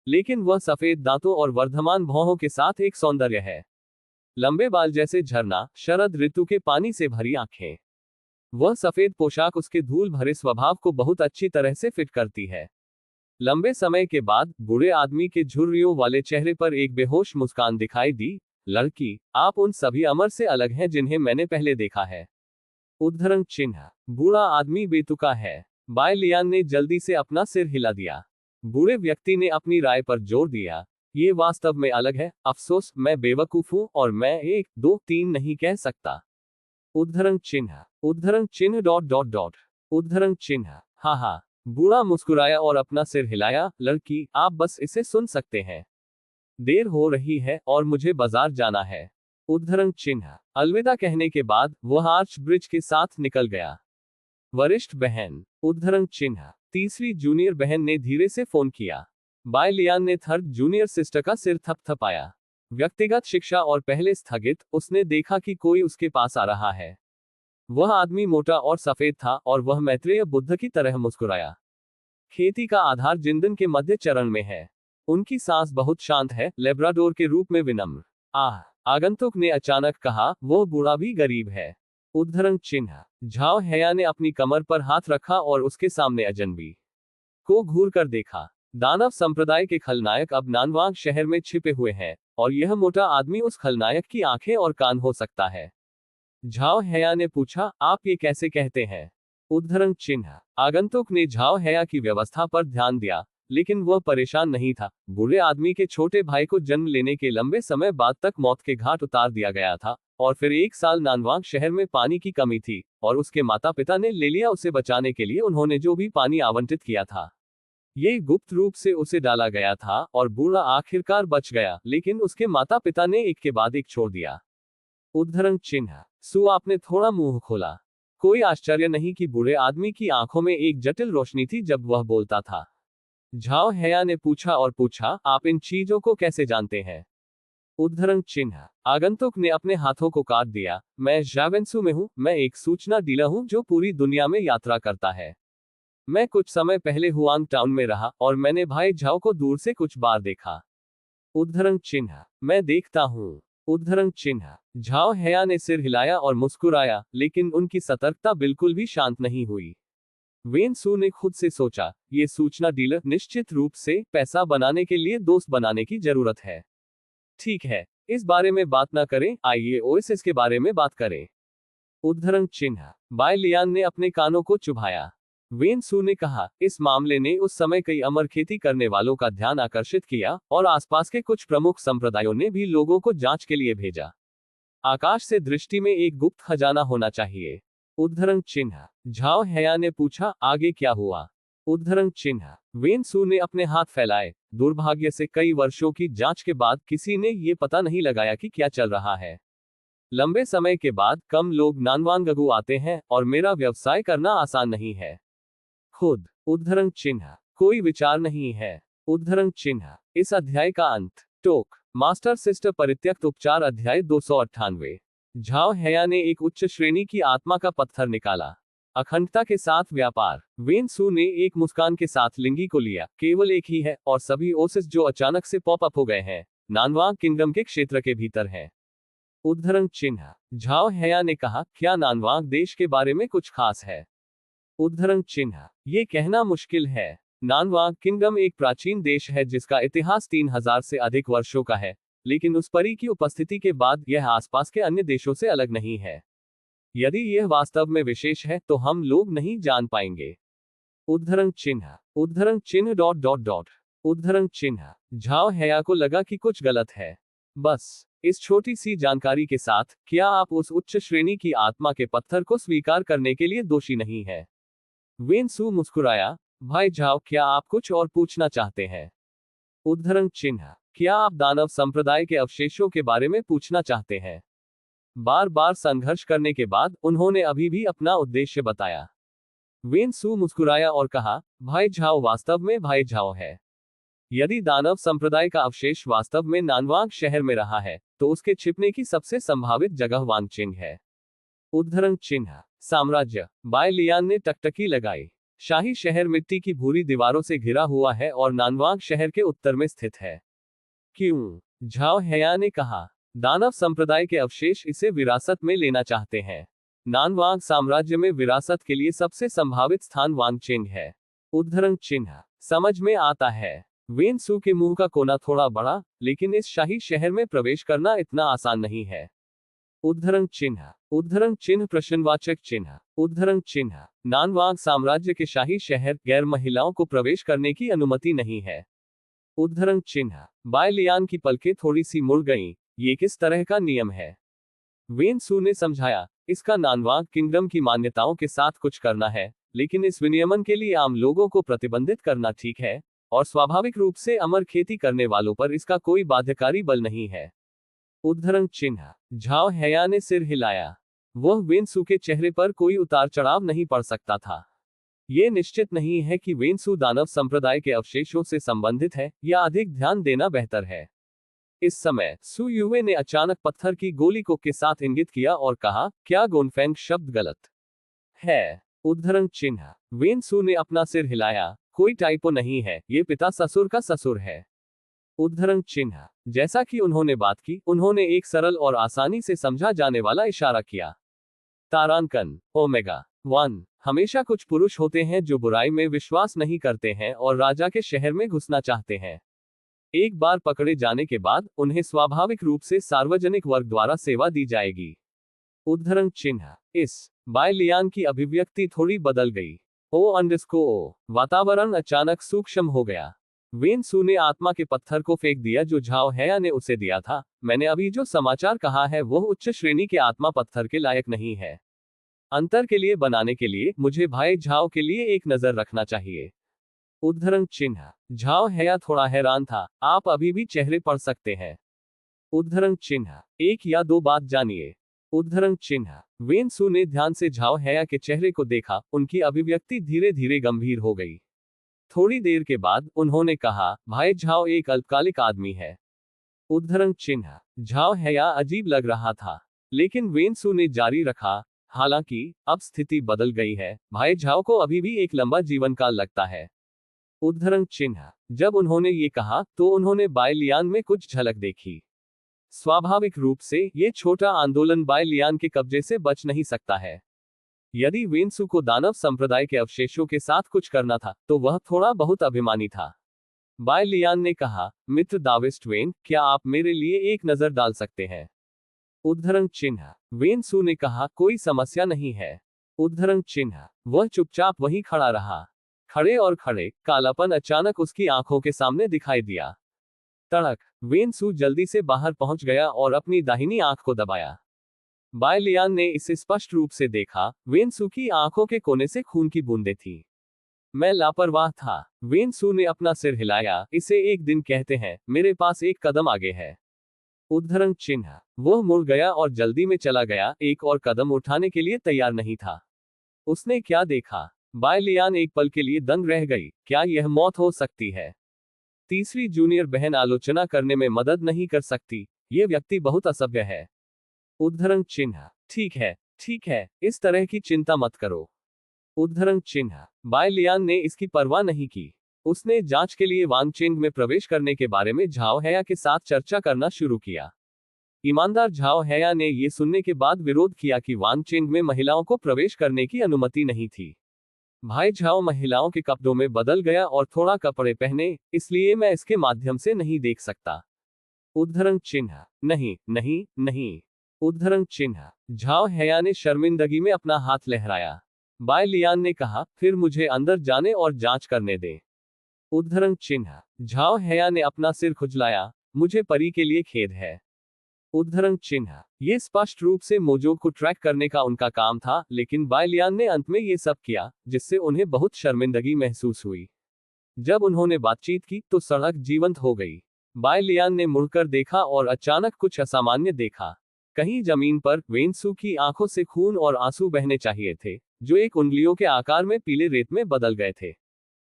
लेकिन वह सफेद दांतों और वर्धमान भौहों के साथ एक सौंदर्य है। लंबे बाल जैसे झरना, शरद ऋतु के पानी से भरी आंखें। वह सफेद पोशाक उसके धूल भरे स्वभाव को बहुत अच्छी तरह से फिट करती है। लंबे समय के बाद बूढ़े आदमी के झुर्रियों वाले चेहरे पर एक बेहोश मुस्कान दिखाई दी। लड़की, आप उन सभी अमर से अलग हैं जिन्हें मैंने पहले देखा है। उद्धरण चिन्ह। बूढ़ा आदमी बेतुका है। बाय लियान ने जल्दी से अपना सिर हिला दिया। बूढ़े व्यक्ति ने अपनी राय पर जोर दिया। ये वास्तव में अलग है। अफसोस, मैं बेवकूफ हूं और मैं 1, 2, 3 नहीं कह सकता। उद्धरण चिन्ह। उद्धरण चिन्ह डॉट डॉट डॉट। उद्धरण चिन्ह। हाँ। बूढ़ा मुस्कुराया और अपना सिर हिलाया। लड़की, आप बस इसे सुन सकते हैं। देर हो रही है और मुझे बाजार जाना है। उद्धरण चिन्ह। अलविदा कहने के बाद वह आर्च ब्रिज के साथ निकल गया। वरिष्ठ बहन। उद्धरण चिन्ह। तीसरी जूनियर बहन ने धीरे से फोन किया। बाय लियान ने थर्ड जूनियर सिस्टर का सिर थपथपाया। व्यक्तिगत शिक्षा और पहले स्थगित, उसने देखा कि कोई उसके पास आ रहा है। वह आदमी मोटा और सफेद था और वह मैत्रेय बुद्ध की तरह मुस्कुराया। खेती का आधार जिंदन के मध्य चरण में है। उनकी सांस बहुत शांत है, लेब्राडोर के रूप में विनम्र। आगंतुक ने अचानक कहा, वो बूढ़ा भी गरीब है। उद्धरण चिन्ह। झाओ हैया ने अपनी कमर पर हाथ रखा और उसके सामने अजनबी को घूर कर देखा। दानव संप्रदाय के खलनायक अब नानवांग शहर में छिपे हुए हैं, और यह मोटा आदमी उस खलनायक की आंखें और कान हो सकता है। झाओ हैया ने पूछा, आप ये कैसे कहते हैं? उद्धरण चिन्ह। आगंतुक ने झाओ हैया की व्यवस्था पर ध्यान दिया, लेकिन वह परेशान नहीं था। बूढ़े आदमी के छोटे भाई को जन्म लेने के लंबे समय बाद तक मौत के घाट उतार दिया गया था, और फिर 1 साल नानवांग शहर में पानी की कमी थी, और उसके माता पिता ने ले लिया। उसे बचाने के लिए उन्होंने जो भी पानी आवंटित किया था, ये गुप्त रूप से उसे डाला गया था, और बूढ़ा आखिरकार बच गया, लेकिन उसके माता पिता ने एक के बाद एक छोड़ दिया। उद्धरण चिन्ह। सु आपने थोड़ा मुंह खोला। कोई आश्चर्य नहीं कि बूढ़े आदमी की आंखों में एक जटिल रोशनी थी जब वह बोलता था। झाओ हैया ने पूछा और पूछा, आप इन चीजों को कैसे जानते हैं? उद्धरण चिन्ह। आगंतुक ने अपने हाथों को काट दिया। मैं जावेंसु में हूं, मैं एक सूचना डीलर हूं जो पूरी दुनिया में यात्रा करता है। मैं कुछ समय पहले हुआंग टाउन में रहा, और मैंने भाई झाओ को दूर से कुछ बार देखा। उद्धरण चिन्ह। मैं देखता हूं। उद्धरण चिन्ह। झाओ हैया ने सिर हिलाया और मुस्कुराया, लेकिन उनकी सतर्कता बिल्कुल भी शांत नहीं हुई। वेन सू ने खुद से सोचा, ये सूचना डीलर निश्चित रूप से पैसा बनाने के लिए दोस्त बनाने की जरूरत है। ठीक है, इस बारे में बात ना करें, आइए ओएसएस के बारे में बात करें। उद्धरण चिन्ह। बाय लियान ने अपने कानों को चुभाया। वेन सू ने कहा, इस मामले ने उस समय कई अमर खेती करने वालों का ध्यान आकर्षित किया और आसपास के कुछ प्रमुख संप्रदायों ने भी लोगों को जांच के लिए भेजा। आकाश से दृष्टि में एक गुप्त खजाना होना चाहिए। उद्धरण चिन्ह। झाओ हैया ने पूछा, आगे क्या हुआ? उद्धरण चिन्ह। वेन सू ने अपने हाथ फैलाए। दुर्भाग्य से कई वर्षों की जांच के बाद किसी ने ये पता नहीं लगाया कि क्या चल रहा है। लंबे समय के बाद कम लोग नानवांगगु आते हैं और मेरा व्यवसाय करना आसान नहीं है। खुद। उद्धरण चिन्ह। कोई विचार नहीं है। उद्धरण चिन्ह। इस अध्याय का अंत। टोक। मास्टर सिस्टर परित्यक्त उपचार अध्याय 298। झाओ हैया ने एक उच्च श्रेणी की आत्मा का पत्थर निकाला। अखंडता के साथ व्यापार। वेन सू ने एक मुस्कान के साथ लिंगी को लिया। केवल एक ही है और सभी ओसिस जो अचानक से पॉप अप हो गए हैं नानवांग किंगडम के क्षेत्र के भीतर हैं। उद्धरण चिन्ह। झाओ हैया ने कहा, क्या नानवांग देश के बारे में कुछ खास है? उद्धरण चिन्ह। ये कहना मुश्किल है। नानवांग किंगडम एक प्राचीन देश है जिसका इतिहास 3000 से अधिक वर्षों का है, लेकिन उस परी की उपस्थिति के बाद यह आसपास के अन्य देशों से अलग नहीं है। यदि यह वास्तव में विशेष है तो हम लोग नहीं जान पाएंगे। उद्धरण चिन्ह। उद्धरण चिन्ह डॉट डॉट डॉट। उद्धरण चिन्ह। झाओ हैया को लगा कि कुछ गलत है। बस इस छोटी सी जानकारी के साथ, क्या आप उस उच्च श्रेणी की आत्मा के पत्थर को स्वीकार करने के लिए दोषी नहीं है? वेन सू मुस्कुराया। भाई झाओ, क्या आप कुछ और पूछना चाहते हैं? उद्धरण चिन्ह। क्या आप दानव संप्रदाय के अवशेषों के बारे में पूछना चाहते हैं? बार बार संघर्ष करने के बाद उन्होंने अभी भी अपना उद्देश्य बताया। वेन सू मुस्कुराया और कहा, भाई झाओ वास्तव में भाई झाओ है। यदि दानव संप्रदाय का अवशेष वास्तव में नानवांग शहर में रहा है तो उसके छिपने की सबसे संभावित जगह वांगचिंग है। उद्धरण चिन्ह। साम्राज्य। बाय लियान ने टकटकी लगाई। शाही शहर मिट्टी की भूरी दीवारों से घिरा हुआ है और नानवांग शहर के उत्तर में स्थित है। क्यों? झाओ हैया ने कहा, दानव संप्रदाय के अवशेष इसे विरासत में लेना चाहते हैं। नानवांग साम्राज्य में विरासत के लिए सबसे संभावित स्थान वांगचेंग है। उद्धरण चिन्ह। समझ में आता है। वेन सू के मुंह का कोना थोड़ा बढ़ा, लेकिन इस शाही शहर में प्रवेश करना इतना आसान नहीं है। उद्धरण चिन्ह। उद्धरण चिन्ह प्रश्नवाचक चिन्ह। उद्धरण चिन्ह। नानवांग साम्राज्य के शाही शहर गैर महिलाओं को प्रवेश करने की अनुमति नहीं है। उद्धरण चिन्ह। बाय लियान की पलकें थोड़ी सी मुड़ गईं। ये किस तरह का नियम है? वेन सू ने समझाया, इसका नानवांग किंगडम की मान्यताओं के साथ कुछ करना है, लेकिन इस विनियमन के लिए आम लोगों को प्रतिबंधित करना ठीक है, और स्वाभाविक रूप से अमर खेती करने वालों पर इसका कोई बाध्यकारी बल नहीं है। उद्धरण चिन्ह। झाओ हैया ने सिर हिलाया। वह वेन सू के चेहरे पर कोई उतार चढ़ाव नहीं पड़ सकता था। ये निश्चित नहीं है कि वेन सू दानव संप्रदाय के अवशेषों से संबंधित है या अधिक ध्यान देना बेहतर है। इस समय सू युवे ने अचानक पत्थर की गोली को के साथ इंगित किया और कहा, क्या गोनफेंग शब्द गलत है? उद्धरण चिन्ह। वेन सू ने अपना सिर हिलाया। कोई टाइपो नहीं है, ये पिता ससुर का ससुर है। उद्धरण चिन्ह। जैसा कि उन्होंने बात की, उन्होंने एक सरल और आसानी से समझा जाने वाला इशारा किया। तारांकन। ओमेगा 1। हमेशा कुछ पुरुष होते हैं जो बुराई में विश्वास नहीं करते हैं और राजा के शहर में घुसना चाहते हैं। एक बार पकड़े जाने के बाद उन्हें स्वाभाविक रूप से सार्वजनिक वर्ग द्वारा सेवा दी जाएगी। उद्धरण चिन्ह। इस बाय लियान की अभिव्यक्ति थोड़ी बदल गई। ओ। वातावरण अचानक सूक्ष्म हो गया। वेन सू ने आत्मा के पत्थर को फेंक दिया जो झाओ हैया ने उसे दिया था। मैंने अभी जो समाचार कहा है वह उच्च श्रेणी के आत्मा पत्थर के लायक नहीं है। अंतर के लिए बनाने के लिए मुझे भाई झाओ के लिए एक नजर रखना चाहिए। उद्धरण चिन्ह। झाओ हैया थोड़ा हैरान था। आप अभी भी चेहरे पढ़ सकते हैं। उद्धरण चिन्ह। एक या दो बात जानिए। उद्धरण चिन्ह। वेन सू ने ध्यान से झाओ हैया के चेहरे को देखा। उनकी अभिव्यक्ति धीरे धीरे गंभीर हो गई। थोड़ी देर के बाद उन्होंने कहा, भाई झाओ एक अल्पकालिक आदमी है। उद्धरण चिन्ह। झाओ हैया अजीब लग रहा था, लेकिन वेन सू ने जारी रखा, हालांकि अब स्थिति बदल गई है। भाई झाओ को अभी भी एक लंबा जीवन काल लगता है। उद्धरण चिन्ह। जब उन्होंने ये कहा तो उन्होंने बाय लियान में कुछ झलक देखी। स्वाभाविक रूप से ये छोटा आंदोलन बाय लियान के कब्जे से बच नहीं सकता है। यदि वेन सू को दानव संप्रदाय के अवशेषों के साथ कुछ करना था तो वह थोड़ा बहुत अभिमानी था। बाय लियान ने कहा, मित्र दाविस्ट वेन, क्या आप मेरे लिए एक नजर डाल सकते हैं? उद्धरण चिन्ह। वेन सू ने कहा, कोई समस्या नहीं है। उद्धरण चिन्ह। वह चुपचाप वहीं खड़ा रहा। खड़े और खड़े, कालापन अचानक उसकी आंखों के सामने दिखाई दिया। तड़क। वेन सू जल्दी से बाहर पहुंच गया और अपनी दाहिनी आंख को दबाया। बाय लियान ने इसे स्पष्ट रूप से देखा। वेन सू की आंखों के कोने से खून की बूंदें थी। मैं लापरवाह था। वेन सू ने अपना सिर हिलाया। इसे एक दिन कहते हैं, मेरे पास एक कदम आगे है। उद्धरण चिन्ह। वह मुड़ गया और जल्दी में चला गया, एक और कदम उठाने के लिए तैयार नहीं था। उसने क्या देखा? बाय लियान एक पल के लिए दंग रह गई। क्या यह मौत हो सकती है? तीसरी जूनियर बहन आलोचना करने में मदद नहीं कर सकती। यह व्यक्ति बहुत असभ्य है। उद्धरण चिन्ह। ठीक है, इस तरह की चिंता मत करो। उद्धरण चिन्ह। बाय लियान ने इसकी परवाह नहीं की। उसने जांच के लिए वांगचेंग में प्रवेश करने के बारे में झाओ हैया के साथ चर्चा करना शुरू किया। ईमानदार झाओ हैया ने यह सुनने के बाद विरोध किया कि वांगचेंग में महिलाओं को प्रवेश करने की अनुमति नहीं थी। भाई झाओ महिलाओं के कपड़ों में बदल गया और थोड़ा कपड़े पहने, इसलिए मैं इसके माध्यम से नहीं देख सकता। उद्धरण चिन्ह। नहीं नहीं नहीं। उद्धरण चिन्ह। झाओ हैया ने शर्मिंदगी में अपना हाथ लहराया। बाय लियान ने कहा, फिर मुझे अंदर जाने और जांच करने दे। उद्धरण चिन्ह। झाओ हैया ने अपना सिर खुजलाया। मुझे परी के लिए खेद है। उद्धरण चिन्ह। ये स्पष्ट रूप से मोजो को ट्रैक करने का उनका काम था, लेकिन बाय लियान ने अंत में ये सब किया, जिससे उन्हें बहुत शर्मिंदगी महसूस हुई। जब उन्होंने बातचीत की तो सड़क जीवंत हो गई। बाय लियान ने मुड़कर देखा और अचानक कुछ असामान्य देखा। कहीं जमीन पर वेन सू की आंखों से खून और आंसू बहने चाहिए थे, जो एक उंगलियों के आकार में पीले रेत में बदल गए थे।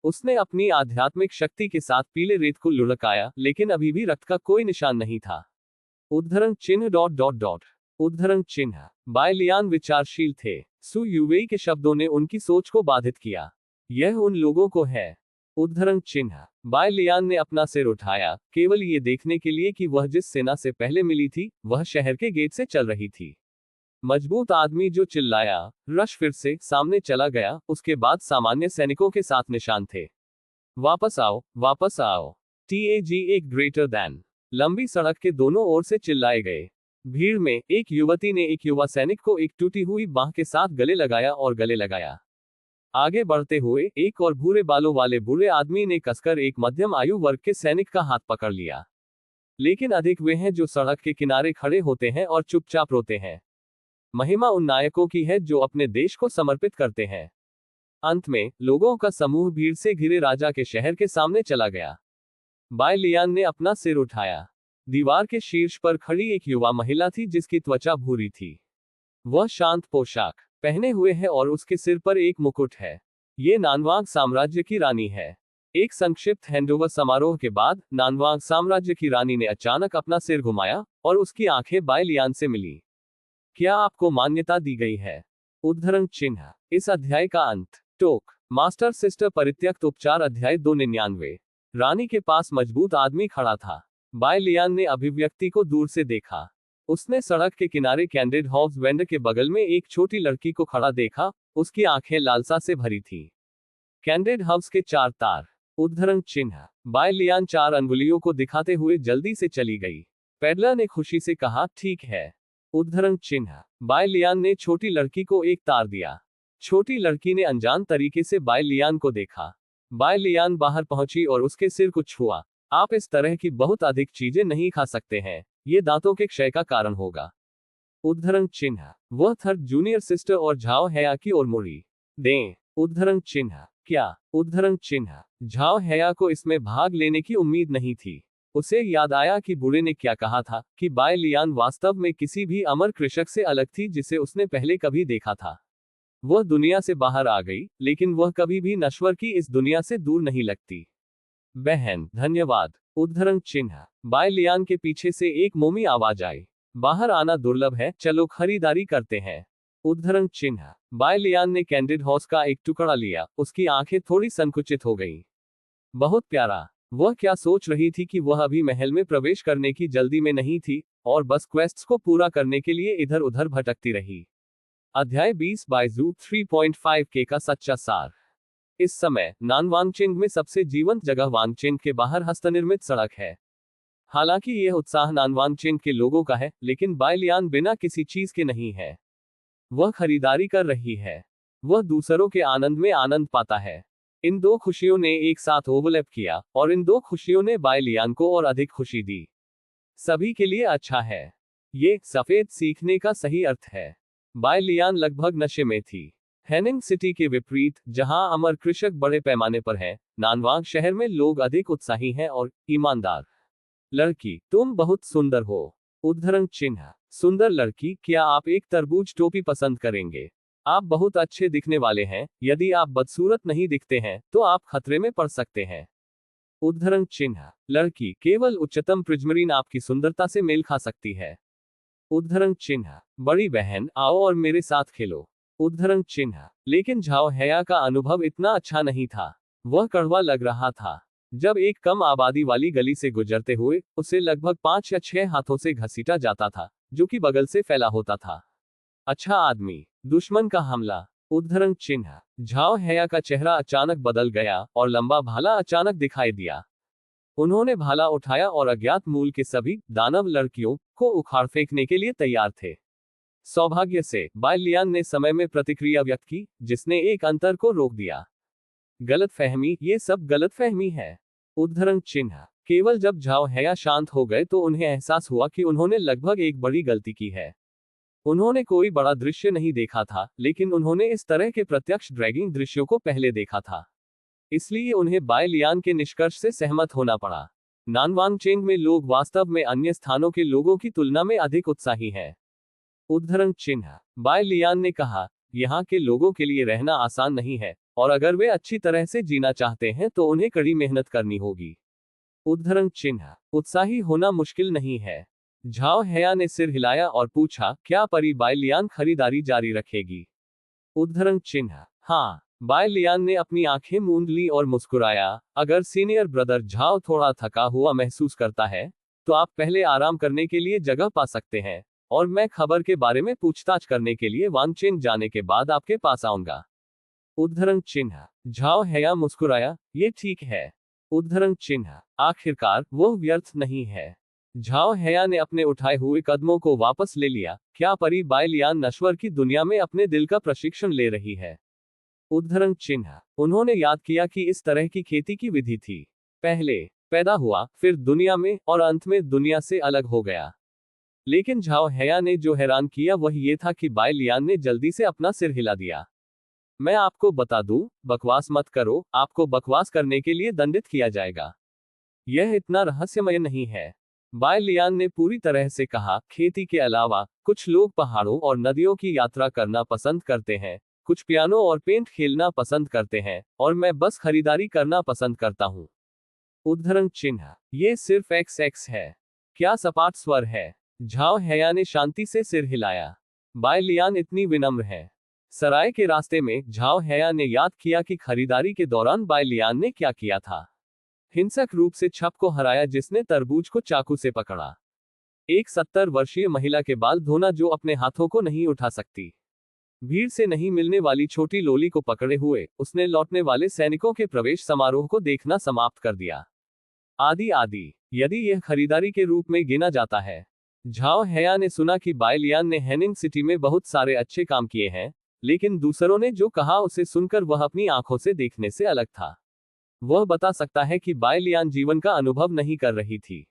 उसने अपनी आध्यात्मिक शक्ति के साथ पीले रेत को लुढ़काया, लेकिन अभी भी रक्त का कोई निशान नहीं था। उद्धरण चिन्ह। उद्धरण चिन्ह। बाय लियान विचारशील थे। सु युवेई के शब्दों ने उनकी सोच को बाधित किया। यह उन लोगों को है। उद्धरण चिन्ह। बाय लियान ने अपना सिर उठाया, केवल ये देखने के लिए कि वह जिस सेना से पहले मिली थी, वह शहर के गेट से चल रही थी। मजबूत आदमी जो चिल्लाया। रश फिर से सामने चला गया, उसके बाद सामान्य सैनिकों के साथ निशान थे। वापस आओ, वापस आओ। TAG एक ग्रेटर दैन। लंबी सड़क के दोनों ओर से चिल्लाए गए। भीड़ में एक युवती ने एक युवा सैनिक को एक टूटी हुई बांह के साथ गले लगाया और गले लगाया। आगे बढ़ते हुए एक और भूरे बालों वाले बूढ़े आदमी ने कसकर एक मध्यम आयु वर्ग के सैनिक का हाथ पकड़ लिया। लेकिन अधिक वे हैं जो सड़क के किनारे खड़े होते हैं और चुपचाप रोते हैं। महिमा उन नायकों की है जो अपने देश को समर्पित करते हैं। अंत में लोगों का समूह भीड़ से घिरे राजा के शहर के सामने चला गया। बाय लियान ने अपना सिर उठाया। दीवार के शीर्ष पर खड़ी एक युवा महिला थी जिसकी त्वचा भूरी थी। वह शांत पोशाक पहने हुए है और उसके सिर पर एक मुकुट है। ये नानवांग साम्राज्य की रानी है। एक संक्षिप्त हैंडओवर समारोह के बाद नानवांग साम्राज्य की रानी ने अचानक अपना सिर घुमाया और उसकी आंखें बाय लियान से मिली। क्या आपको मान्यता दी गई है? उद्धरण चिन्ह। इस अध्याय का अंत। टोक। मास्टर सिस्टर परित्यक्त उपचार अध्याय 299। रानी के पास मजबूत आदमी खड़ा था। बाय लियान ने अभिव्यक्ति को दूर से देखा। उसने सड़क के किनारे कैंडिड हॉब्स वेंडर के बगल में एक छोटी लड़की को खड़ा देखा। उसकी आंखें लालसा से भरी थी। कैंडिड हब्स के 4 तार। उद्धरण चिन्ह। बाय लियान 4 अंगुलियों को दिखाते हुए जल्दी से चली गई। पेडलर ने खुशी से कहा, ठीक है। उद्धरण चिन्ह। बाय लियान ने छोटी लड़की को एक तार दिया। छोटी लड़की ने अनजान तरीके से बाय लियान को देखा। बाय लियान बाहर पहुंची और उसके सिर को छुआ। आप इस तरह की बहुत अधिक चीजें नहीं खा सकते हैं, ये दांतों के क्षय का कारण होगा। उद्धरण चिन्ह। वह थर्ड जूनियर सिस्टर और झाओ हैया की ओर मुड़ी। दें। उद्धरण चिन्ह। क्या? उद्धरण चिन्ह। झाओ हैया को इसमें भाग लेने की उम्मीद नहीं थी। उसे याद आया कि बूढ़े ने क्या कहा था, कि बाय लियान वास्तव में किसी भी अमर कृषक से अलग थी जिसे उसने पहले कभी देखा था। वह दुनिया से बाहर आ गई, लेकिन वह कभी भी नश्वर की इस दुनिया से दूर नहीं लगती। बहन, धन्यवाद। उद्धरण चिन्ह। बाय लियान के पीछे से एक मोमी आवाज आई। बाहर आना दुर्लभ है, चलो खरीदारी करते हैं। उद्धरण चिन्ह। बाय लियान ने कैंडिड हॉर्स का एक टुकड़ा लिया। उसकी आंखें थोड़ी संकुचित हो गईं। बहुत प्यारा। वह क्या सोच रही थी कि वह अभी महल में प्रवेश करने की जल्दी में नहीं थी, और बस क्वेस्ट्स को पूरा करने के लिए इधर उधर भटकती रही। अध्याय 20 बायजू 3.5 का सच्चा सार। इस समय नानवांगचेंग में सबसे जीवंत जगह वांगचेंग के बाहर हस्तनिर्मित सड़क है। हालांकि यह उत्साह नानवांगचेंग के लोगों का है, लेकिन बाय लियान बिना किसी चीज के नहीं है। वह खरीदारी कर रही है। वह दूसरों के आनंद में आनंद पाता है। इन दो खुशियों ने एक साथ ओवरलैप किया और इन दो खुशियों ने बाय लियान को और अधिक खुशी दी। सभी के लिए अच्छा है। ये सफेद सीखने का सही अर्थ है। बाय लियान लगभग नशे में थी। हैनिंग सिटी के विपरीत, जहां अमर कृषक बड़े पैमाने पर हैं, नानवांग शहर में लोग अधिक उत्साही हैं और ईमानदार। लड़की, तुम बहुत सुंदर हो। उद्धरण चिन्ह। सुंदर लड़की, क्या आप एक तरबूज टोपी पसंद करेंगे? आप बहुत अच्छे दिखने वाले हैं। यदि आप बदसूरत नहीं दिखते हैं तो आप खतरे में पड़ सकते हैं। उद्धरण चिन्ह। लड़की, केवल उच्चतम प्रिज्मरीन आपकी सुंदरता से मेल खा सकती है। उद्धरण चिन्ह। बड़ी बहन, आओ और मेरे साथ खेलो। उद्धरण चिन्ह। लेकिन झाओ हैया का अनुभव इतना अच्छा नहीं था। वह कड़वा लग रहा था। जब एक कम आबादी वाली गली से गुजरते हुए उसे लगभग 5 या 6 हाथों से घसीटा जाता था, जो कि बगल से फैला होता था। अच्छा आदमी, दुश्मन का हमला। उद्धरण चिन्ह। झाओ हैया का चेहरा अचानक बदल गया और लंबा भाला अचानक दिखाई दिया। उन्होंने भाला उठाया और अज्ञात मूल के सभी दानव लड़कियों को उखाड़ फेंकने के लिए तैयार थे। सौभाग्य से बाय लियान ने समय में प्रतिक्रिया व्यक्त की, जिसने एक अंतर को रोक दिया। गलतफहमी, ये सब गलतफहमी है। उद्धरण चिन्ह। केवल जब झाओ हैया शांत हो गए तो उन्हें एहसास हुआ कि उन्होंने लगभग एक बड़ी गलती की है। उन्होंने कोई बड़ा दृश्य नहीं देखा था, लेकिन उन्होंने इस तरह के प्रत्यक्ष ड्रैगिंग दृश्यों को पहले देखा था। इसलिए उन्हें बाय लियान के निष्कर्ष से सहमत होना पड़ा। नानवांगचेंग में लोग वास्तव में अन्य स्थानों के लोगों की तुलना में अधिक उत्साही हैं। उद्धरण चिन्ह। बाय लियान ने कहा, यहाँ के लोगों के लिए रहना आसान नहीं है, और अगर वे अच्छी तरह से जीना चाहते हैं तो उन्हें कड़ी मेहनत करनी होगी। उद्धरण चिन्ह। उत्साही होना मुश्किल नहीं है। झाओ हैया ने सिर हिलाया और पूछा, क्या परी बाय लियान खरीदारी जारी रखेगी? उद्धरण चिन्ह। हाँ। बाय लियान ने अपनी आंखें मूंद ली और मुस्कुराया, अगर सीनियर ब्रदर झाओ थोड़ा थका हुआ महसूस करता है तो आप पहले आराम करने के लिए जगह पा सकते हैं, और मैं खबर के बारे में पूछताछ करने के लिए वांगचेंग जाने के बाद आपके पास आऊंगा। उद्धरण चिन्ह। झाओ हैया मुस्कुराया, ये ठीक है। उद्धरण चिन्ह। आखिरकार वो व्यर्थ नहीं है। झाओ हैया ने अपने उठाए हुए कदमों को वापस ले लिया। क्या परी बाय लियान नश्वर की दुनिया में अपने दिल का प्रशिक्षण ले रही है? उद्धरण चिन्ह। उन्होंने याद किया कि इस तरह की खेती की विधि थी। पहले पैदा हुआ, फिर दुनिया में, और अंत में दुनिया से अलग हो गया। लेकिन झाओ हैया ने जो हैरान किया वह ये था कि बाय लियान ने जल्दी से अपना सिर हिला दिया। मैं आपको बता दूं, बकवास मत करो, आपको बकवास करने के लिए दंडित किया जाएगा। यह इतना रहस्यमय नहीं है। बाय लियान ने पूरी तरह से कहा, खेती के अलावा कुछ लोग पहाड़ों और नदियों की यात्रा करना पसंद करते हैं, कुछ पियानो और पेंट खेलना पसंद करते हैं, और मैं बस खरीदारी करना पसंद करता हूँ। उद्धरण चिन्ह। ये सिर्फ XX है। क्या सपाट स्वर है? झाओ हैया ने शांति से सिर हिलाया। बाय लियान इतनी विनम्र है। सराय के रास्ते में झाओ हैया ने याद किया कि खरीदारी के दौरान बाय लियान ने क्या किया था। हिंसक रूप से छप को हराया जिसने तरबूज को चाकू से पकड़ा। एक 70 वर्षीय महिला के बाल धोना जो अपने हाथों को नहीं उठा सकती। भीड़ से नहीं मिलने वाली छोटी लोली को पकड़े हुए उसने लौटने वाले सैनिकों के प्रवेश समारोह को देखना समाप्त कर दिया। आदि आदि। यदि यह खरीदारी के रूप में गिना जाता है। झाओ हैया ने सुना कि बाय लियान ने हैनिंग सिटी में बहुत सारे अच्छे काम किए हैं, लेकिन दूसरों ने जो कहा उसे सुनकर वह अपनी आंखों से देखने से अलग था। वह बता सकता है कि बाय लियान जीवन का अनुभव नहीं कर रही थी।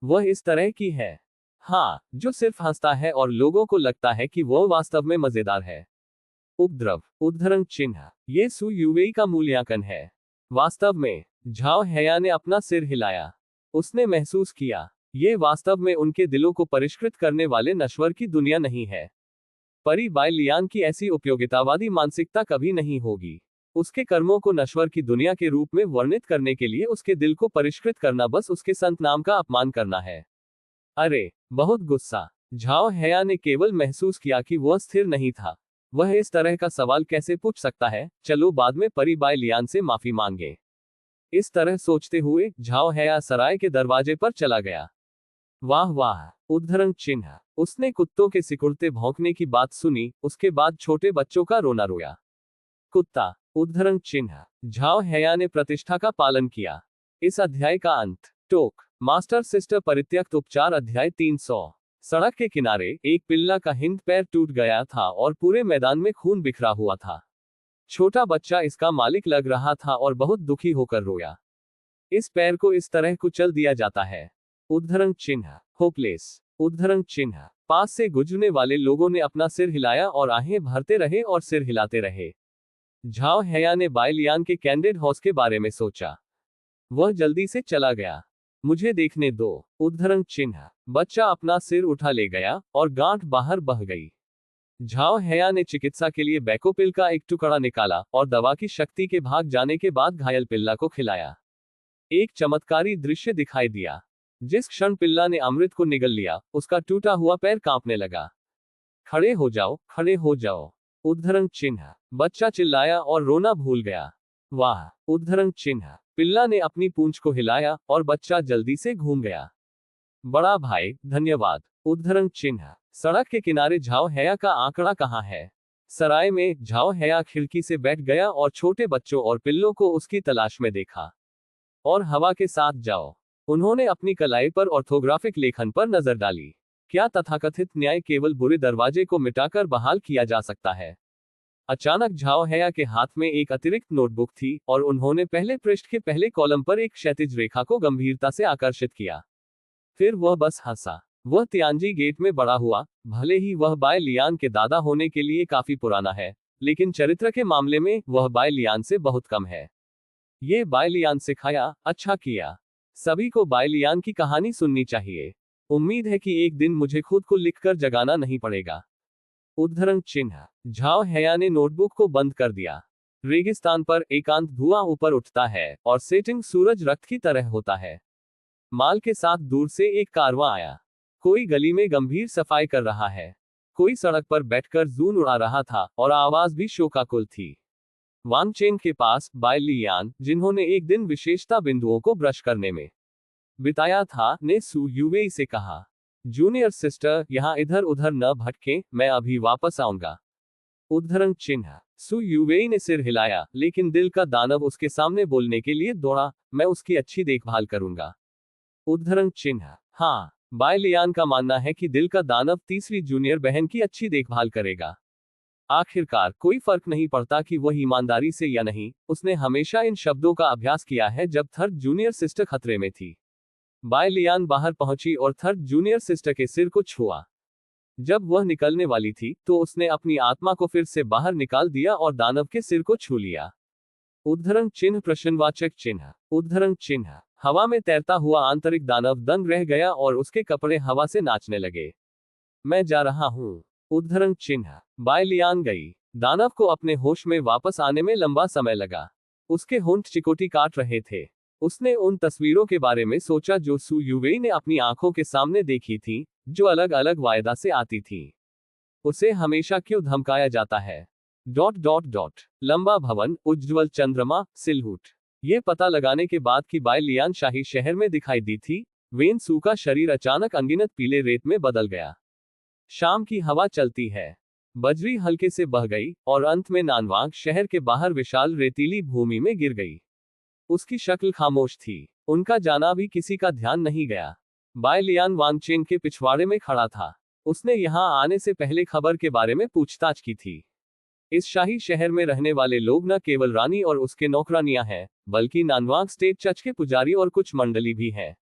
वह इस तरह की है, हाँ, जो सिर्फ हंसता है और लोगों को लगता है कि वह वास्तव में मजेदार है। उपद्रव। उद्धरण चिन्ह। ये सु यूवेई का मूल्यांकन है। वास्तव में। झाओ हैया ने अपना सिर हिलाया। उसने महसूस किया, ये वास्तव में उनके दिलों को परिष्कृत करने वाले नश्वर की दुनिया नहीं है। परी बाय लियान की ऐसी उपयोगितावादी मानसिकता कभी नहीं होगी। उसके कर्मों को नश्वर की दुनिया के रूप में वर्णित करने के लिए उसके दिल को परिष्कृत करना बस उसके संत नाम का अपमान करना है। अरे, बहुत गुस्सा। झाओ हैया ने केवल महसूस किया कि वह स्थिर नहीं था। वह इस तरह का सवाल कैसे पूछ सकता है, चलो बाद में परी बाय लियान से माफी मांगे। इस तरह सोचते हुए झाओ हैया सराय के दरवाजे पर चला गया। वाह वाह। उद्धरण चिन्ह। उसने कुत्तों के सिकुड़ते भौंकने की बात सुनी, उसके बाद छोटे बच्चों का रोना रोया। कुत्ता। उद्धरण चिन्ह। झाओ हैया ने प्रतिष्ठा का पालन किया। इस अध्याय का अंत। टोक। मास्टर सिस्टर परित्यक्त उपचार अध्याय 300। सड़क के किनारे एक पिल्ला का हिंद पैर टूट गया था और पूरे मैदान में खून बिखरा हुआ था। छोटा बच्चा इसका मालिक लग रहा था और बहुत दुखी होकर रोया। इस पैर को इस तरह कुचल दिया जाता है। उद्धरण चिन्ह होपलेस। उद्धरण चिन्ह पास से गुजरने वाले लोगों ने अपना सिर हिलाया और आहें भरते रहे और सिर हिलाते रहे। झाओ हैया ने बाय लियान के कैंडिड हाउस के बारे में सोचा। वह जल्दी से चला गया। मुझे देखने दो। उद्धरण चिन्ह बच्चा अपना सिर उठा ले गया और गांठ बाहर बह गई। झाओ हैया ने चिकित्सा के लिए बैकोपिल का एक टुकड़ा निकाला और दवा की शक्ति के भाग जाने के बाद घायल पिल्ला को खिलाया। एक चमत्कारी दृश्य दिखाई दिया। जिस क्षण पिल्ला ने अमृत को निगल लिया, उसका टूटा हुआ पैर कांपने लगा। खड़े हो जाओ, खड़े हो जाओ। उद्धरण चिन्ह बच्चा चिल्लाया और रोना भूल गया। वाह। उद्धरण चिन्ह पिल्ला ने अपनी पूंछ को हिलाया और बच्चा जल्दी से घूम गया। बड़ा भाई, धन्यवाद। उद्धरण चिन्ह सड़क के किनारे झाओ हैया का आंकड़ा कहाँ है? सराय में। झाओ हैया खिड़की से बैठ गया और छोटे बच्चों और पिल्लों को उसकी तलाश में देखा। और हवा के साथ जाओ। उन्होंने अपनी कलाई पर ऑर्थोग्राफिक लेखन पर नजर डाली। क्या तथाकथित न्याय केवल बुरे दरवाजे को मिटाकर बहाल किया जा सकता है? अचानक झाओ हैया के हाथ में एक अतिरिक्त नोटबुक थी और उन्होंने पहले पृष्ठ के पहले कॉलम पर एक क्षैतिज रेखा को गंभीरता से आकर्षित किया। फिर वह बस हंसा। वह तियानजी गेट में बड़ा हुआ। भले ही वह बाय लियान के दादा होने के लिए काफी पुराना है, लेकिन चरित्र के मामले में वह बाय लियान से बहुत कम है। ये बाय लियान सिखाया, अच्छा किया। सभी को बाय लियान की कहानी सुननी चाहिए। उम्मीद है कि एक दिन मुझे खुद को लिखकर जगाना नहीं पड़ेगा। उद्धरण चिन्ह झाओ हैया ने नोटबुक को बंद कर दिया। रेगिस्तान पर एकांत धुआं ऊपर उठता है और सेटिंग सूरज रक्त की तरह होता है। माल के साथ दूर से एक कारवां आया। कोई गली में गंभीर सफाई कर रहा है। कोई सड़क पर बैठकर जून उड़ा रहा था और आवाज भी शोकाकुल थी। वांगचेन के पास बाय लियान, जिन्होंने एक दिन विशेषता बिंदुओं को ब्रश करने में बिताया था, ने सू यूवेई से कहा, जूनियर सिस्टर, यहां इधर उधर न भटकें, मैं अभी वापस आऊंगा। उद्धरण चिन्ह सू यूवेई ने सिर हिलाया, लेकिन दिल का दानव उसके सामने बोलने के लिए दौड़ा, मैं उसकी अच्छी देखभाल करूंगा। उद्धरण चिन्ह हाँ। बाय लियान का मानना है कि दिल का दानव तीसरी जूनियर बहन की अच्छी देखभाल करेगा। आखिरकार कोई फर्क नहीं पड़ता कि वह ईमानदारी से या नहीं, उसने हमेशा इन शब्दों का अभ्यास किया है जब थर्ड जूनियर सिस्टर खतरे में थी। बाय लियान बाहर पहुंची और थर्ड जूनियर सिस्टर के सिर को छुआ। जब वह निकलने वाली थी तो उसने अपनी आत्मा को फिर से बाहर निकाल दिया और दानव के सिर को छू लिया। उद्धरण चिन्ह प्रश्नवाचक चिन्ह। उद्धरण चिन्ह हवा में तैरता हुआ आंतरिक दानव दंग रह गया और उसके कपड़े हवा से नाचने लगे। मैं जा रहा हूं। उद्धरण चिन्ह बाय लियान गई। दानव को अपने होश में वापस आने में लंबा समय लगा। उसके होंठ चिकोटी काट रहे थे। उसने उन तस्वीरों के बारे में सोचा जो सू यूवेई ने अपनी आंखों के सामने देखी थी, जो अलग अलग वायदा से आती थी। उसे हमेशा क्यों धमकाया जाता है? ... लंबा भवन, उज्ज्वल चंद्रमा, सिलहुट। ये पता लगाने के बाद कि बाय लियान शाही शहर में दिखाई दी थी, वेन सू का शरीर अचानक अनगिनत पीले रेत में बदल गया। शाम की हवा चलती है। बजरी हल्के से बह गई और अंत में नानवांग शहर के बाहर विशाल रेतीली भूमि में गिर गई। उसकी शक्ल खामोश थी। उनका जाना भी किसी का ध्यान नहीं गया। बाय लियान वांगचेन के पिछवाड़े में खड़ा था। उसने यहां आने से पहले खबर के बारे में पूछताछ की थी। इस शाही शहर में रहने वाले लोग न केवल रानी और उसके नौकरानियां हैं, बल्कि नानवांग स्टेट चर्च के पुजारी और कुछ मंडली भी है।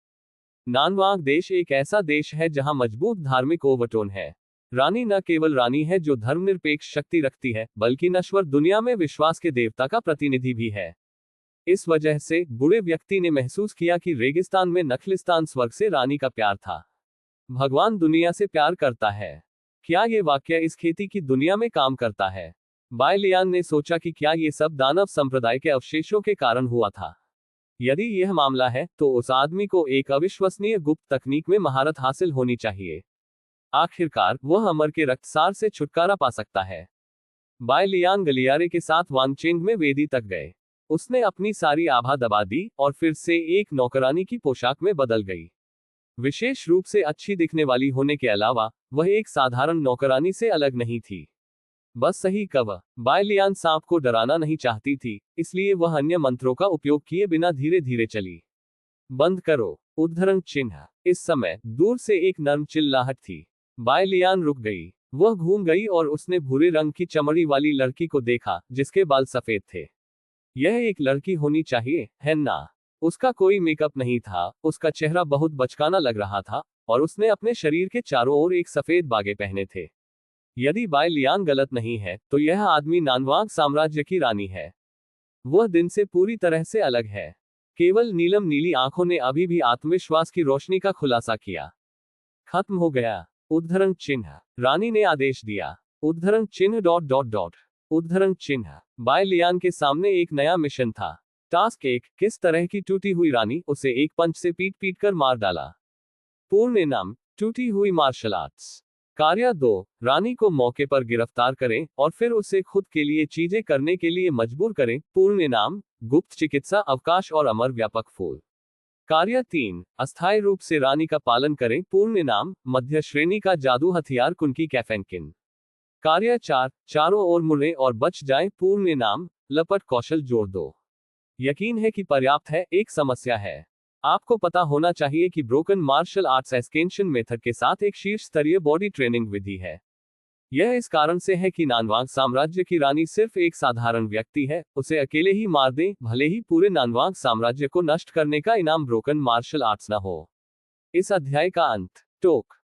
नानवांग देश एक ऐसा देश है जहां मजबूत धार्मिक ओवरटोन है। रानी न केवल रानी है जो धर्मनिरपेक्ष शक्ति रखती है, बल्कि नश्वर दुनिया में विश्वास के देवता का प्रतिनिधि भी है। इस वजह से बूढ़े व्यक्ति ने महसूस किया कि रेगिस्तान में नखलिस्तान स्वर्ग से रानी का प्यार था। भगवान दुनिया से प्यार करता है। क्या ये वाक्य इस खेती की दुनिया में काम करता है? बाय लियान ने सोचा कि क्या ये सब दानव संप्रदाय के अवशेषों के कारण हुआ था। यदि यह मामला है, तो उस आदमी को एक अविश्वसनीय गुप्त तकनीक में महारत हासिल होनी चाहिए। आखिरकार वह अमर के रक्तसार से छुटकारा पा सकता है। बाय लियान गलियारे के साथ वांगचेंग में वेदी तक गए। उसने अपनी सारी आभा दबा दी और फिर से एक नौकरानी की पोशाक में बदल गई। विशेष रूप से अच्छी दिखने वाली होने के अलावा वह एक साधारण नौकरानी से अलग नहीं थी। बस सही कब। बाय लियान सांप को डराना नहीं चाहती थी, इसलिए वह अन्य मंत्रों का उपयोग किए बिना धीरे धीरे चली। बंद करो। उद्धरण चिन्ह इस समय दूर से एक नर्म चिल्लाहट थी। बाय लियान रुक गई। वह घूम गई और उसने भूरे रंग की चमड़ी वाली लड़की को देखा जिसके बाल सफेद थे। यह एक लड़की होनी चाहिए, है ना? उसका कोई मेकअप नहीं था, उसका चेहरा बहुत बचकाना लग रहा था, और उसने अपने शरीर के चारों ओर एक सफेद बागे पहने थे। यदि बाय लियान गलत नहीं है, तो यह आदमी नानवांग साम्राज्य की रानी है। वह दिन से पूरी तरह से अलग है। केवल नीलम नीली आंखों ने अभी भी आत्मविश्वास की रोशनी का खुलासा किया। खत्म हो गया। उद्धरण चिन्ह। रानी ने आदेश दिया। उद्धरण चिन्ह डॉट डॉट डॉट। उद्धरण चिन्ह। बाय लियान के सामने एक नया मिशन था। टास्क 1, किस तरह की टूटी हुई रानी, उसे एक पंच से पीट पीट कर मार डाला। पूर्ण इनाम, टूटी हुई मार्शल आर्ट्स। कार्य 2, रानी को मौके पर गिरफ्तार करें और फिर उसे खुद के लिए चीजें करने के लिए मजबूर करें। पूर्ण इनाम, गुप्त चिकित्सा अवकाश और अमर व्यापक फूल। कार्य 3, अस्थायी रूप से रानी का पालन करें। पूर्ण इनाम, मध्य श्रेणी का जादू हथियार कुंकी कैफेंकिन। कार्य 4, चारों ओर मुड़ें और बच जाएं। पूर्ण इनाम, लपट कौशल जोड़ दो। यकीन है कि पर्याप्त है। एक समस्या है। आपको पता होना चाहिए कि ब्रोकन मार्शल आर्ट्स एस्केंशन मेथड के साथ एक शीर्ष स्तरीय बॉडी ट्रेनिंग विधि है। यह इस कारण से है कि नानवांग साम्राज्य की रानी सिर्फ एक साधारण व्यक्ति है। उसे अकेले ही मार दें, भले ही पूरे नानवांग साम्राज्य को नष्ट करने का इनाम ब्रोकन मार्शल आर्ट्स न हो। इस अध्याय का अंत। टोक।